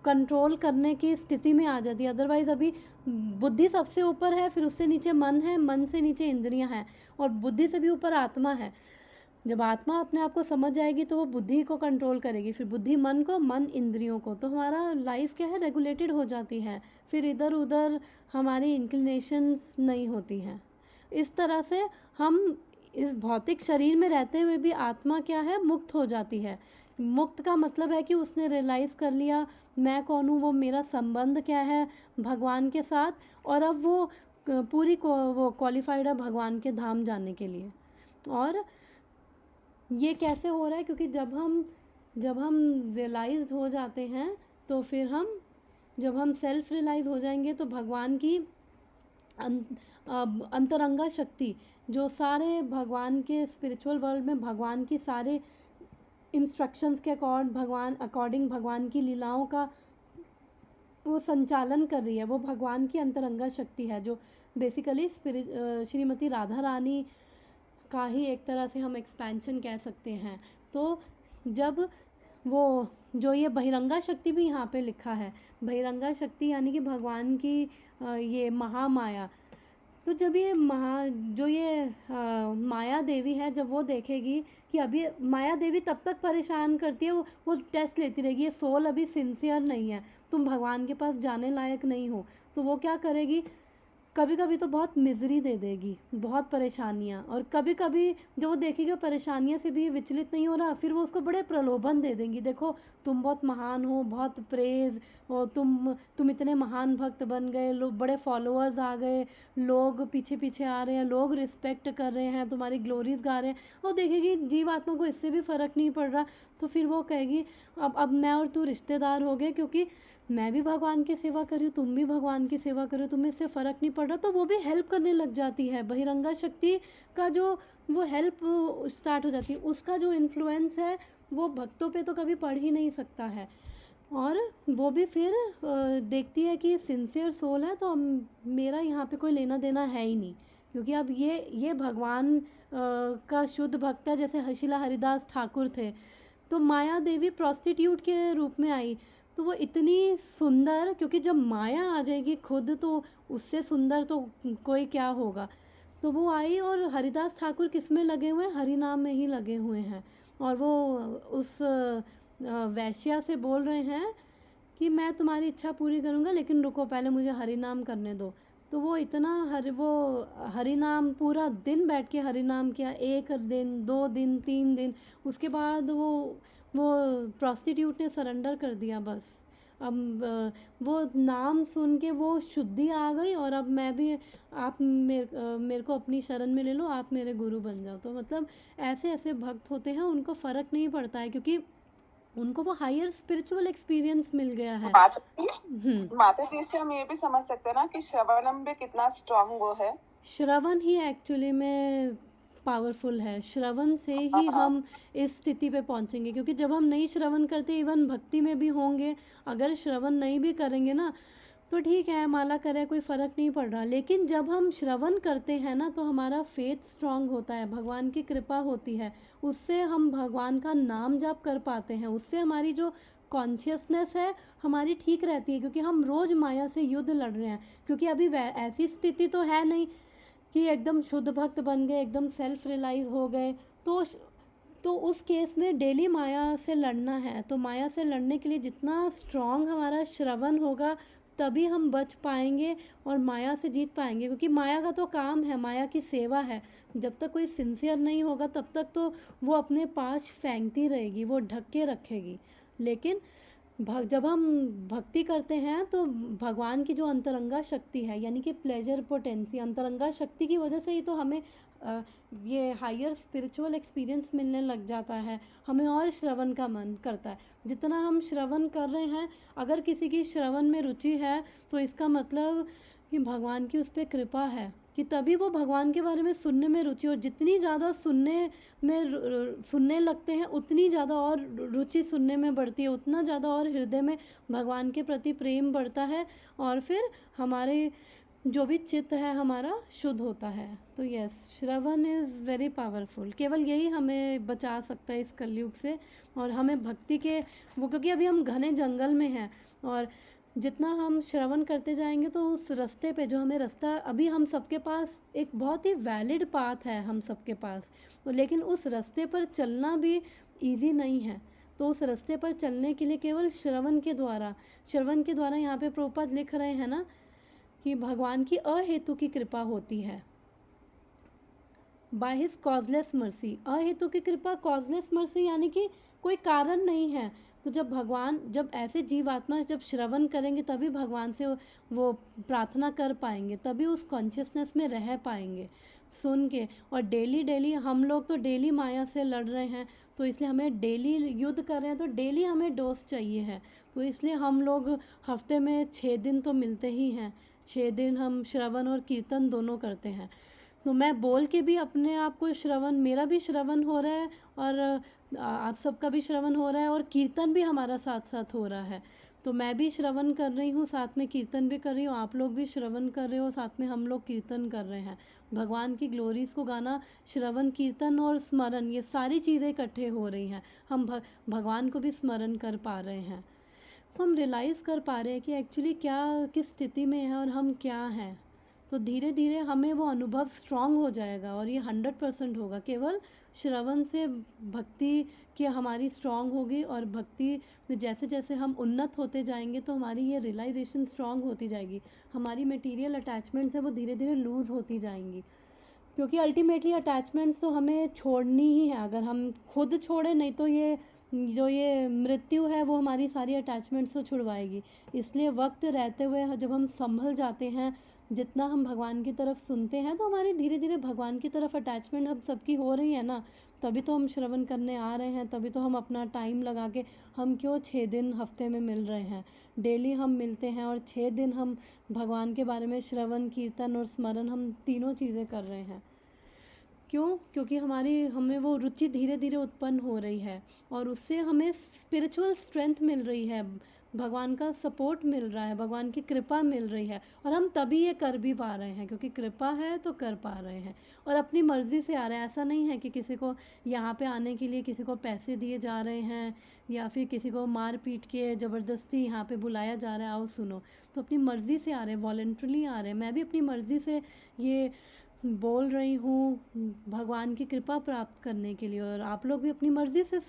कंट्रोल करने की स्थिति में आ जाती है। अदरवाइज़ अभी बुद्धि सबसे ऊपर है, फिर उससे नीचे मन है, मन से नीचे इंद्रियां हैं, और बुद्धि से भी ऊपर आत्मा है। जब आत्मा अपने आप को समझ जाएगी तो वो बुद्धि को कंट्रोल करेगी, फिर बुद्धि मन को, मन इंद्रियों को। तो हमारा लाइफ क्या है, रेगुलेटेड हो जाती है, फिर इधर उधर हमारी इंक्लिनेशंस नहीं होती हैं। इस तरह से हम इस भौतिक शरीर में रहते हुए भी आत्मा क्या है, मुक्त हो जाती है। मुक्त का मतलब है कि उसने रियलाइज़ कर लिया मैं कौन हूँ, वो मेरा संबंध क्या है भगवान के साथ, और अब वो पूरी वो क्वालिफाइड है भगवान के धाम जाने के लिए। और ये कैसे हो रहा है, क्योंकि जब हम रियलाइज्ड हो जाते हैं, तो फिर जब हम सेल्फ रियलाइज हो जाएंगे तो भगवान की अंतरंगा शक्ति, जो सारे भगवान के स्पिरिचुअल वर्ल्ड में भगवान की सारे इंस्ट्रक्शंस के अकॉर्डिंग भगवान की लीलाओं का वो संचालन कर रही है, वो भगवान की अंतरंगा शक्ति है, जो बेसिकली श्रीमती राधा रानी का ही एक तरह से हम एक्सपेंशन कह सकते हैं। तो जब वो जो ये बहिरंगा शक्ति भी यहाँ पे लिखा है, बहिरंगा शक्ति यानी कि भगवान की ये महामाया। तो जब ये माया देवी है, जब वो देखेगी कि अभी माया देवी तब तक परेशान करती है, वो टेस्ट लेती रहेगी, ये सोल अभी सिंसियर नहीं है, तुम भगवान के पास जाने लायक नहीं हो, तो वो क्या करेगी, कभी कभी तो बहुत मिजरी दे देगी, बहुत परेशानियाँ, और कभी कभी जब वो देखेगी परेशानियों से भी ये विचलित नहीं हो रहा, फिर वो उसको बड़े प्रलोभन दे देंगी, देखो तुम बहुत महान हो, बहुत प्रेज, और तुम इतने महान भक्त बन गए, लोग बड़े फॉलोअर्स आ गए, लोग पीछे पीछे आ रहे हैं, लोग रिस्पेक्ट कर रहे हैं, तुम्हारी ग्लोरीज गा रहे हैं, और देखेगी जीवात्मा को इससे भी फ़र्क नहीं पड़ रहा, तो फिर वो कहेगी अब मैं और तू रिश्तेदार हो गए, क्योंकि मैं भी भगवान की सेवा कर रही हूँ, तुम भी भगवान की सेवा करो, तुम्हें इससे फ़र्क नहीं पड़ रहा, तो वो भी हेल्प करने लग जाती है। बहिरंगा शक्ति का जो वो हेल्प स्टार्ट हो जाती है, उसका जो इन्फ्लुएंस है वो भक्तों पे तो कभी पड़ ही नहीं सकता है। और वो भी फिर देखती है कि सिंसियर सोल है, तो मेरा यहाँ पे कोई लेना देना है ही नहीं, क्योंकि अब ये भगवान का शुद्ध भक्त है, जैसे हशीला हरिदास ठाकुर थे, तो माया देवी प्रोस्टिट्यूट के रूप में आई, तो वो इतनी सुंदर, क्योंकि जब माया आ जाएगी खुद तो उससे सुंदर तो कोई क्या होगा, तो वो आई, और हरिदास ठाकुर किस में लगे हुए हैं, हरि नाम में ही लगे हुए हैं, और वो उस वैश्या से बोल रहे हैं कि मैं तुम्हारी इच्छा पूरी करूँगा, लेकिन रुको पहले मुझे हरि नाम करने दो। तो वो इतना वो हरि नाम पूरा दिन बैठ के हरि नाम किया, 1 दिन 2 दिन 3 दिन, उसके बाद वो प्रोस्टिट्यूट ने सरेंडर कर दिया बस। अब वो नाम सुन के वो शुद्धि आ गई, और अब मैं भी, आप मेरे को अपनी शरण में ले लो, आप मेरे गुरु बन जाओ। तो मतलब ऐसे ऐसे भक्त होते हैं, उनको फ़र्क नहीं पड़ता है, क्योंकि उनको वो हायर स्पिरिचुअल एक्सपीरियंस मिल गया है। माता जी से हम ये भी समझ सकते हैं ना कि श्रवणम भी कितना स्ट्रांग वो है। श्रवण ही एक्चुअली में पावरफुल है, श्रवण से ही हम इस स्थिति पे पहुंचेंगे, क्योंकि जब हम नहीं श्रवण करते, इवन भक्ति में भी होंगे, अगर श्रवण नहीं भी करेंगे ना, तो ठीक है माला करे, कोई फ़र्क नहीं पड़ रहा, लेकिन जब हम श्रवण करते हैं ना, तो हमारा फेथ स्ट्रांग होता है, भगवान की कृपा होती है, उससे हम भगवान का नाम जाप कर पाते हैं, उससे हमारी जो कॉन्शियसनेस है हमारी ठीक रहती है, क्योंकि हम रोज़ माया से युद्ध लड़ रहे हैं, क्योंकि अभी ऐसी स्थिति तो है नहीं कि एकदम शुद्ध भक्त बन गए, एकदम सेल्फ रियलाइज हो गए, तो उस केस में डेली माया से लड़ना है। तो माया से लड़ने के लिए जितना स्ट्रांग हमारा श्रवण होगा, तभी हम बच पाएंगे और माया से जीत पाएंगे, क्योंकि माया का तो काम है, माया की सेवा है, जब तक कोई सिंसियर नहीं होगा तब तक तो वो अपने पास फेंकती रहेगी, वो ढक के रखेगी। लेकिन जब हम भक्ति करते हैं तो भगवान की जो अंतरंगा शक्ति है, यानी कि प्लेजर पोटेंसी, अंतरंगा शक्ति की वजह से ही तो हमें ये हायर स्पिरिचुअल एक्सपीरियंस मिलने लग जाता है, हमें और श्रवण का मन करता है। जितना हम श्रवण कर रहे हैं, अगर किसी की श्रवण में रुचि है, तो इसका मतलब कि भगवान की उस पर कृपा है, कि तभी वो भगवान के बारे में सुनने में रुचि, और जितनी ज़्यादा सुनने लगते हैं, उतनी ज़्यादा और रुचि सुनने में बढ़ती है, उतना ज़्यादा और हृदय में भगवान के प्रति प्रेम बढ़ता है, और फिर हमारे जो भी चित्त है हमारा शुद्ध होता है। तो yes, Shravan is very powerful, केवल यही हमें बचा सकता है इस कलयुग से, और हमें भक्ति के क्योंकि अभी हम घने जंगल में हैं, और जितना हम श्रवण करते जाएंगे तो उस रास्ते पे जो हमें रास्ता, अभी हम सबके पास एक बहुत ही वैलिड पाथ है हम सबके पास, तो लेकिन उस रास्ते पर चलना भी ईजी नहीं है। तो उस रास्ते पर चलने के लिए केवल श्रवण के द्वारा यहाँ पे प्रभुपाद लिख रहे हैं ना कि भगवान की अहेतु की कृपा होती है, बाय हिज कॉजलेस मर्सी। अहेतु की कृपा, कॉजलेस मर्सी यानी कि कोई कारण नहीं है। तो जब ऐसे जीवात्मा जब श्रवण करेंगे, तभी भगवान से वो प्रार्थना कर पाएंगे, तभी उस कॉन्शियसनेस में रह पाएंगे सुन के। और डेली हम लोग तो डेली माया से लड़ रहे हैं, तो इसलिए हमें डेली युद्ध कर रहे हैं, तो डेली हमें डोज चाहिए है। तो इसलिए हम लोग हफ्ते में 6 दिन तो मिलते ही हैं, 6 दिन हम श्रवण और कीर्तन दोनों करते हैं। तो मैं बोल के भी अपने आप को श्रवण, मेरा भी श्रवण हो रहा है, और आप सबका भी श्रवण हो रहा है, और कीर्तन भी हमारा साथ साथ हो रहा है। तो मैं भी श्रवण कर रही हूँ, साथ में कीर्तन भी कर रही हूँ, आप लोग भी श्रवण कर रहे हो, साथ में हम लोग कीर्तन कर रहे हैं। भगवान की ग्लोरीज को गाना, श्रवण, कीर्तन और स्मरण, ये सारी चीज़ें इकट्ठे हो रही हैं। हम भगवान को भी स्मरण कर पा रहे हैं, हम रियलाइज़ कर पा रहे हैं कि एक्चुअली किस स्थिति में है और हम क्या हैं। तो धीरे धीरे हमें वो अनुभव स्ट्रांग हो जाएगा और ये 100% होगा। केवल श्रवण से भक्ति की हमारी स्ट्रांग होगी, और भक्ति में जैसे जैसे हम उन्नत होते जाएंगे तो हमारी ये रियलाइजेशन स्ट्रांग होती जाएगी। हमारी मटेरियल अटैचमेंट्स है वो धीरे धीरे लूज़ होती जाएंगी, क्योंकि अल्टीमेटली अटैचमेंट्स तो हमें छोड़नी ही है। अगर हम खुद छोड़े नहीं तो ये मृत्यु है वो हमारी सारी अटैचमेंट्स तो छुड़वाएगी। इसलिए वक्त रहते हुए जब हम संभल जाते हैं, जितना हम भगवान की तरफ सुनते हैं, तो हमारी धीरे धीरे भगवान की तरफ अटैचमेंट हम सबकी हो रही है ना। तभी तो हम श्रवण करने आ रहे हैं, तभी तो हम अपना टाइम लगा के, हम क्यों 6 दिन हफ्ते में मिल रहे हैं, डेली हम मिलते हैं और 6 दिन हम भगवान के बारे में श्रवण कीर्तन और स्मरण हम तीनों चीज़ें कर रहे हैं। क्यों? क्योंकि हमें वो रुचि धीरे धीरे उत्पन्न हो रही है और उससे हमें स्पिरिचुअल स्ट्रेंथ मिल रही है, भगवान का सपोर्ट मिल रहा है, भगवान की कृपा मिल रही है, और हम तभी ये कर भी पा रहे हैं क्योंकि कृपा है तो कर पा रहे हैं। और अपनी मर्ज़ी से आ रहे हैं, ऐसा नहीं है कि किसी को यहाँ पे आने के लिए किसी को पैसे दिए जा रहे हैं या फिर किसी को मार पीट के ज़बरदस्ती यहाँ पे बुलाया जा रहा है आओ सुनो। तो अपनी मर्ज़ी से आ रहे हैं, वॉलंटरली आ रहे हैं। मैं भी अपनी मर्ज़ी से ये बोल रही हूँ भगवान की कृपा प्राप्त करने के लिए, और आप लोग भी अपनी मर्ज़ी से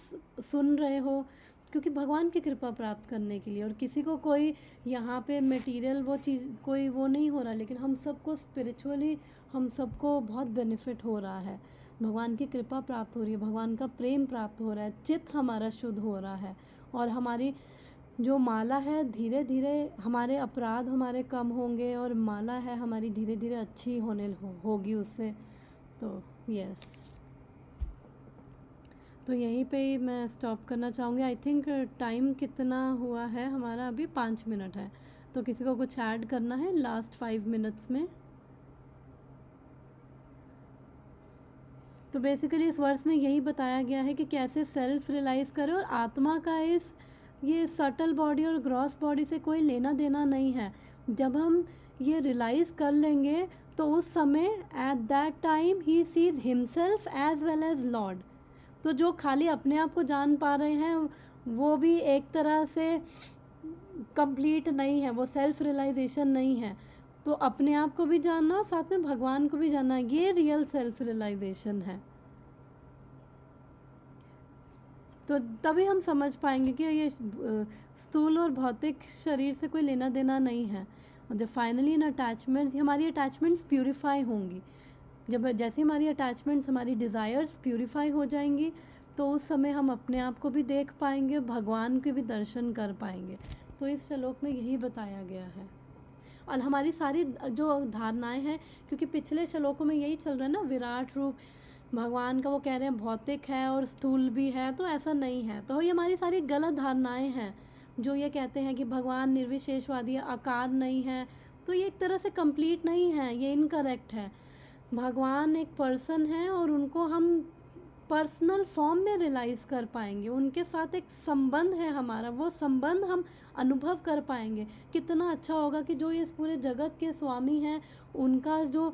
सुन रहे हो क्योंकि भगवान की कृपा प्राप्त करने के लिए। और किसी को कोई यहाँ पे मटेरियल वो चीज़ कोई वो नहीं हो रहा, लेकिन हम सबको स्पिरिचुअली हम सबको बहुत बेनिफिट हो रहा है, भगवान की कृपा प्राप्त हो रही है, भगवान का प्रेम प्राप्त हो रहा है, चित्त हमारा शुद्ध हो रहा है, और हमारी जो माला है धीरे धीरे हमारे अपराध हमारे कम होंगे, और माला है हमारी धीरे धीरे अच्छी होगी उससे। तो यस, तो यहीं पे ही मैं स्टॉप करना चाहूँगी। आई थिंक टाइम कितना हुआ है हमारा, अभी 5 मिनट है। तो किसी को कुछ ऐड करना है लास्ट 5 मिनट्स में? तो बेसिकली इस वर्स में यही बताया गया है कि कैसे सेल्फ रियलाइज़ करें, और आत्मा का ये सटल बॉडी और ग्रॉस बॉडी से कोई लेना देना नहीं है। जब हम ये रियलाइज़ कर लेंगे तो उस समय एट दैट टाइम ही sees himself as well as Lord. तो जो खाली अपने आप को जान पा रहे हैं वो भी एक तरह से कंप्लीट नहीं है, वो सेल्फ रियलाइजेशन नहीं है। तो अपने आप को भी जानना, साथ में भगवान को भी जानना, ये रियल सेल्फ रियलाइजेशन है। तो तभी हम समझ पाएंगे कि ये स्थूल और भौतिक शरीर से कोई लेना देना नहीं है। और जब फाइनली इन अटैचमेंट्स हमारी अटैचमेंट्स प्यूरिफाई होंगी, जब जैसे हमारी अटैचमेंट्स हमारी डिज़ायर्स प्यूरिफाई हो जाएंगी तो उस समय हम अपने आप को भी देख पाएंगे, भगवान के भी दर्शन कर पाएंगे। तो इस श्लोक में यही बताया गया है। और हमारी सारी जो धारणाएं हैं, क्योंकि पिछले श्लोकों में यही चल रहा है ना, विराट रूप भगवान का वो कह रहे हैं भौतिक है और स्थूल भी है, तो ऐसा नहीं है। तो ये हमारी सारी गलत धारणाएं हैं जो ये कहते हैं कि भगवान निर्विशेषवादी आकार नहीं है, तो ये एक तरह से कंप्लीट नहीं है, ये इनकरेक्ट है। भगवान एक पर्सन है और उनको हम पर्सनल फॉर्म में रियलाइज़ कर पाएंगे, उनके साथ एक संबंध है हमारा, वो संबंध हम अनुभव कर पाएंगे। कितना अच्छा होगा कि जो इस पूरे जगत के स्वामी हैं उनका जो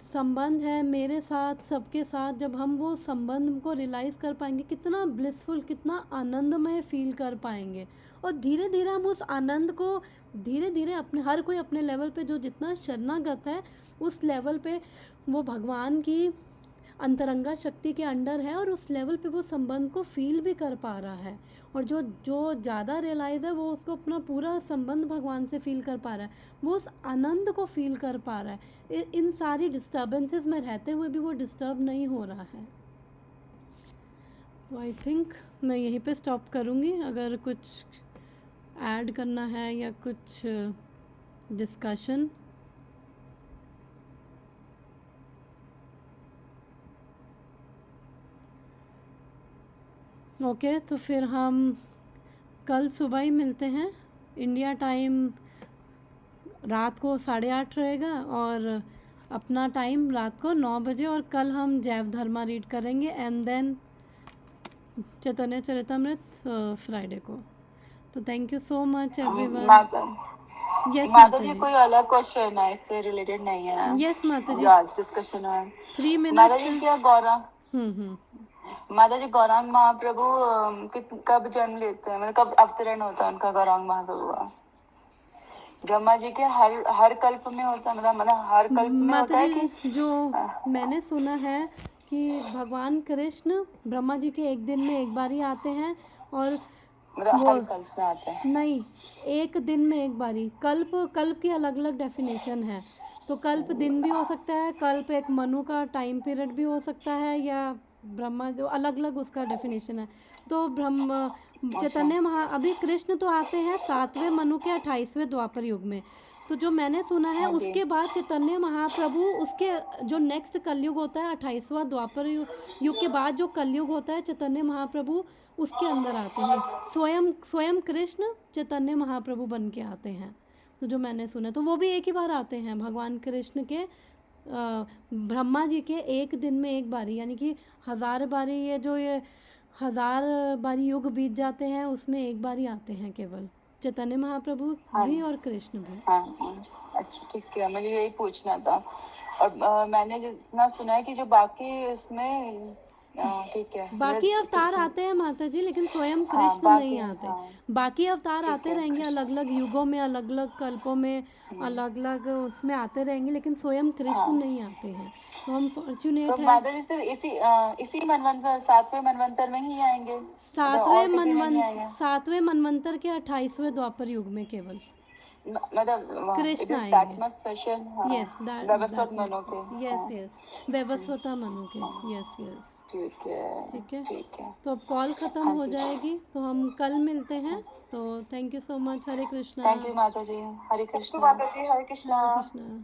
संबंध है मेरे साथ सबके साथ, जब हम वो संबंध को रियलाइज़ कर पाएंगे कितना ब्लिसफुल, कितना आनंदमय फील कर पाएंगे। और धीरे धीरे हम उस आनंद को धीरे धीरे अपने हर कोई अपने लेवल पे जो जितना शरणागत है उस लेवल पे वो भगवान की अंतरंगा शक्ति के अंडर है और उस लेवल पे वो संबंध को फील भी कर पा रहा है। और जो ज़्यादा रियलाइज़ है वो उसको अपना पूरा संबंध भगवान से फील कर पा रहा है, वो उस आनंद को फील कर पा रहा है। इन सारी डिस्टर्बेंसेस में रहते हुए भी वो डिस्टर्ब नहीं हो रहा है। तो आई थिंक मैं यहीं पे स्टॉप करूँगी। अगर कुछ ऐड करना है या कुछ डिस्कशन। ओके, तो फिर हम कल सुबह ही मिलते हैं। इंडिया टाइम रात को 8:30 रहेगा और अपना टाइम रात को 9 बजे। और कल हम जैव धर्मा रीड करेंगे and then Chaitanya Charitamrita Friday को। तो thank you so much everyone. Yes माता जी, कोई अलग क्वेश्चन है इससे रिलेटेड नहीं है? यस माता जी, जो आज डिस्कशन है 3 मिनट। माता जी, क्या गौरंग माता जी गौरांग महाप्रभु कब जन्म लेते हैं, मतलब कब अवतरण होता है उनका, गौरांग महाप्रभु का? ब्रह्मा जी के हर कल्प में होता, मतलब हर कल्प में होता माता है जी कि जो मैंने सुना है कि भगवान कृष्ण ब्रह्मा जी के एक दिन में एक बार ही आते हैं, और मतलब वो हर कल्प में आते हैं? नहीं, एक दिन में एक बारी। कल्प कल्प की अलग अलग डेफिनेशन है, तो कल्प दिन भी हो सकता है, कल्प एक मनु का टाइम पीरियड भी हो सकता है, या ब्रह्मा जो अलग अलग उसका डेफिनेशन है। तो ब्रह्म अच्छा। चैतन्य महा अभी कृष्ण तो आते हैं 7वें मनु के 28वें द्वापर युग में। तो जो मैंने सुना है हाँ जी। उसके बाद चैतन्य महाप्रभु, उसके जो नेक्स्ट कलयुग होता है 28वां द्वापर युग के बाद जो कलयुग होता है, चैतन्य महाप्रभु उसके अंदर आते हैं। स्वयं स्वयं कृष्ण चैतन्य महाप्रभु बन के आते हैं। तो जो मैंने सुना, तो वो भी एक ही बार आते हैं भगवान कृष्ण के ब्रह्मा जी के एक दिन में एक बारी, यानी कि 1000 बारी, ये 1000 बारी युग बीत जाते हैं उसमें एक बार ही आते हैं केवल चैतन्य महाप्रभु हाँ भी और कृष्ण भी। हाँ हाँ। अच्छा ठीक है, मुझे यही पूछना था। और मैंने जितना सुना है कि जो बाकी इसमें ठीक है, बाकी अवतार आते हैं माता जी, लेकिन स्वयं हाँ कृष्ण नहीं बाकी, आते। हाँ बाकी अवतार ठीक आते है, रहेंगे अलग अलग युगों में, अलग अलग कल्पों में, अलग अलग उसमें आते रहेंगे, लेकिन स्वयं कृष्ण हाँ। नहीं आते हैं। तो हम तो फॉर्चुनेट हैं। माता जी सिर्फ इसी मनवंतर 7वें मनवंतर में ही आएंगे, मतलब और किसी में नहीं आएंगे? 7वें मनवंतर के 28वें द्वापर युग में केवल मतलब इट कृष्ण इज दैट आएंगे। Much special. हाँ, यस, व्यवस्वत दैट मनो के। मच, यस हाँ यस, वैवस्वता मनु के। यस यस, ठीक है, ठीक है। ठीक है। तो अब कॉल ख़त्म हाँ हो जी, जाएगी, तो हम कल मिलते हैं। तो thank you so much. Hare Krishna. Thank you माता जी, हरे थैंक यू कृष्णा। माता जी, हरे हरे कृष्णा। कृष्णा।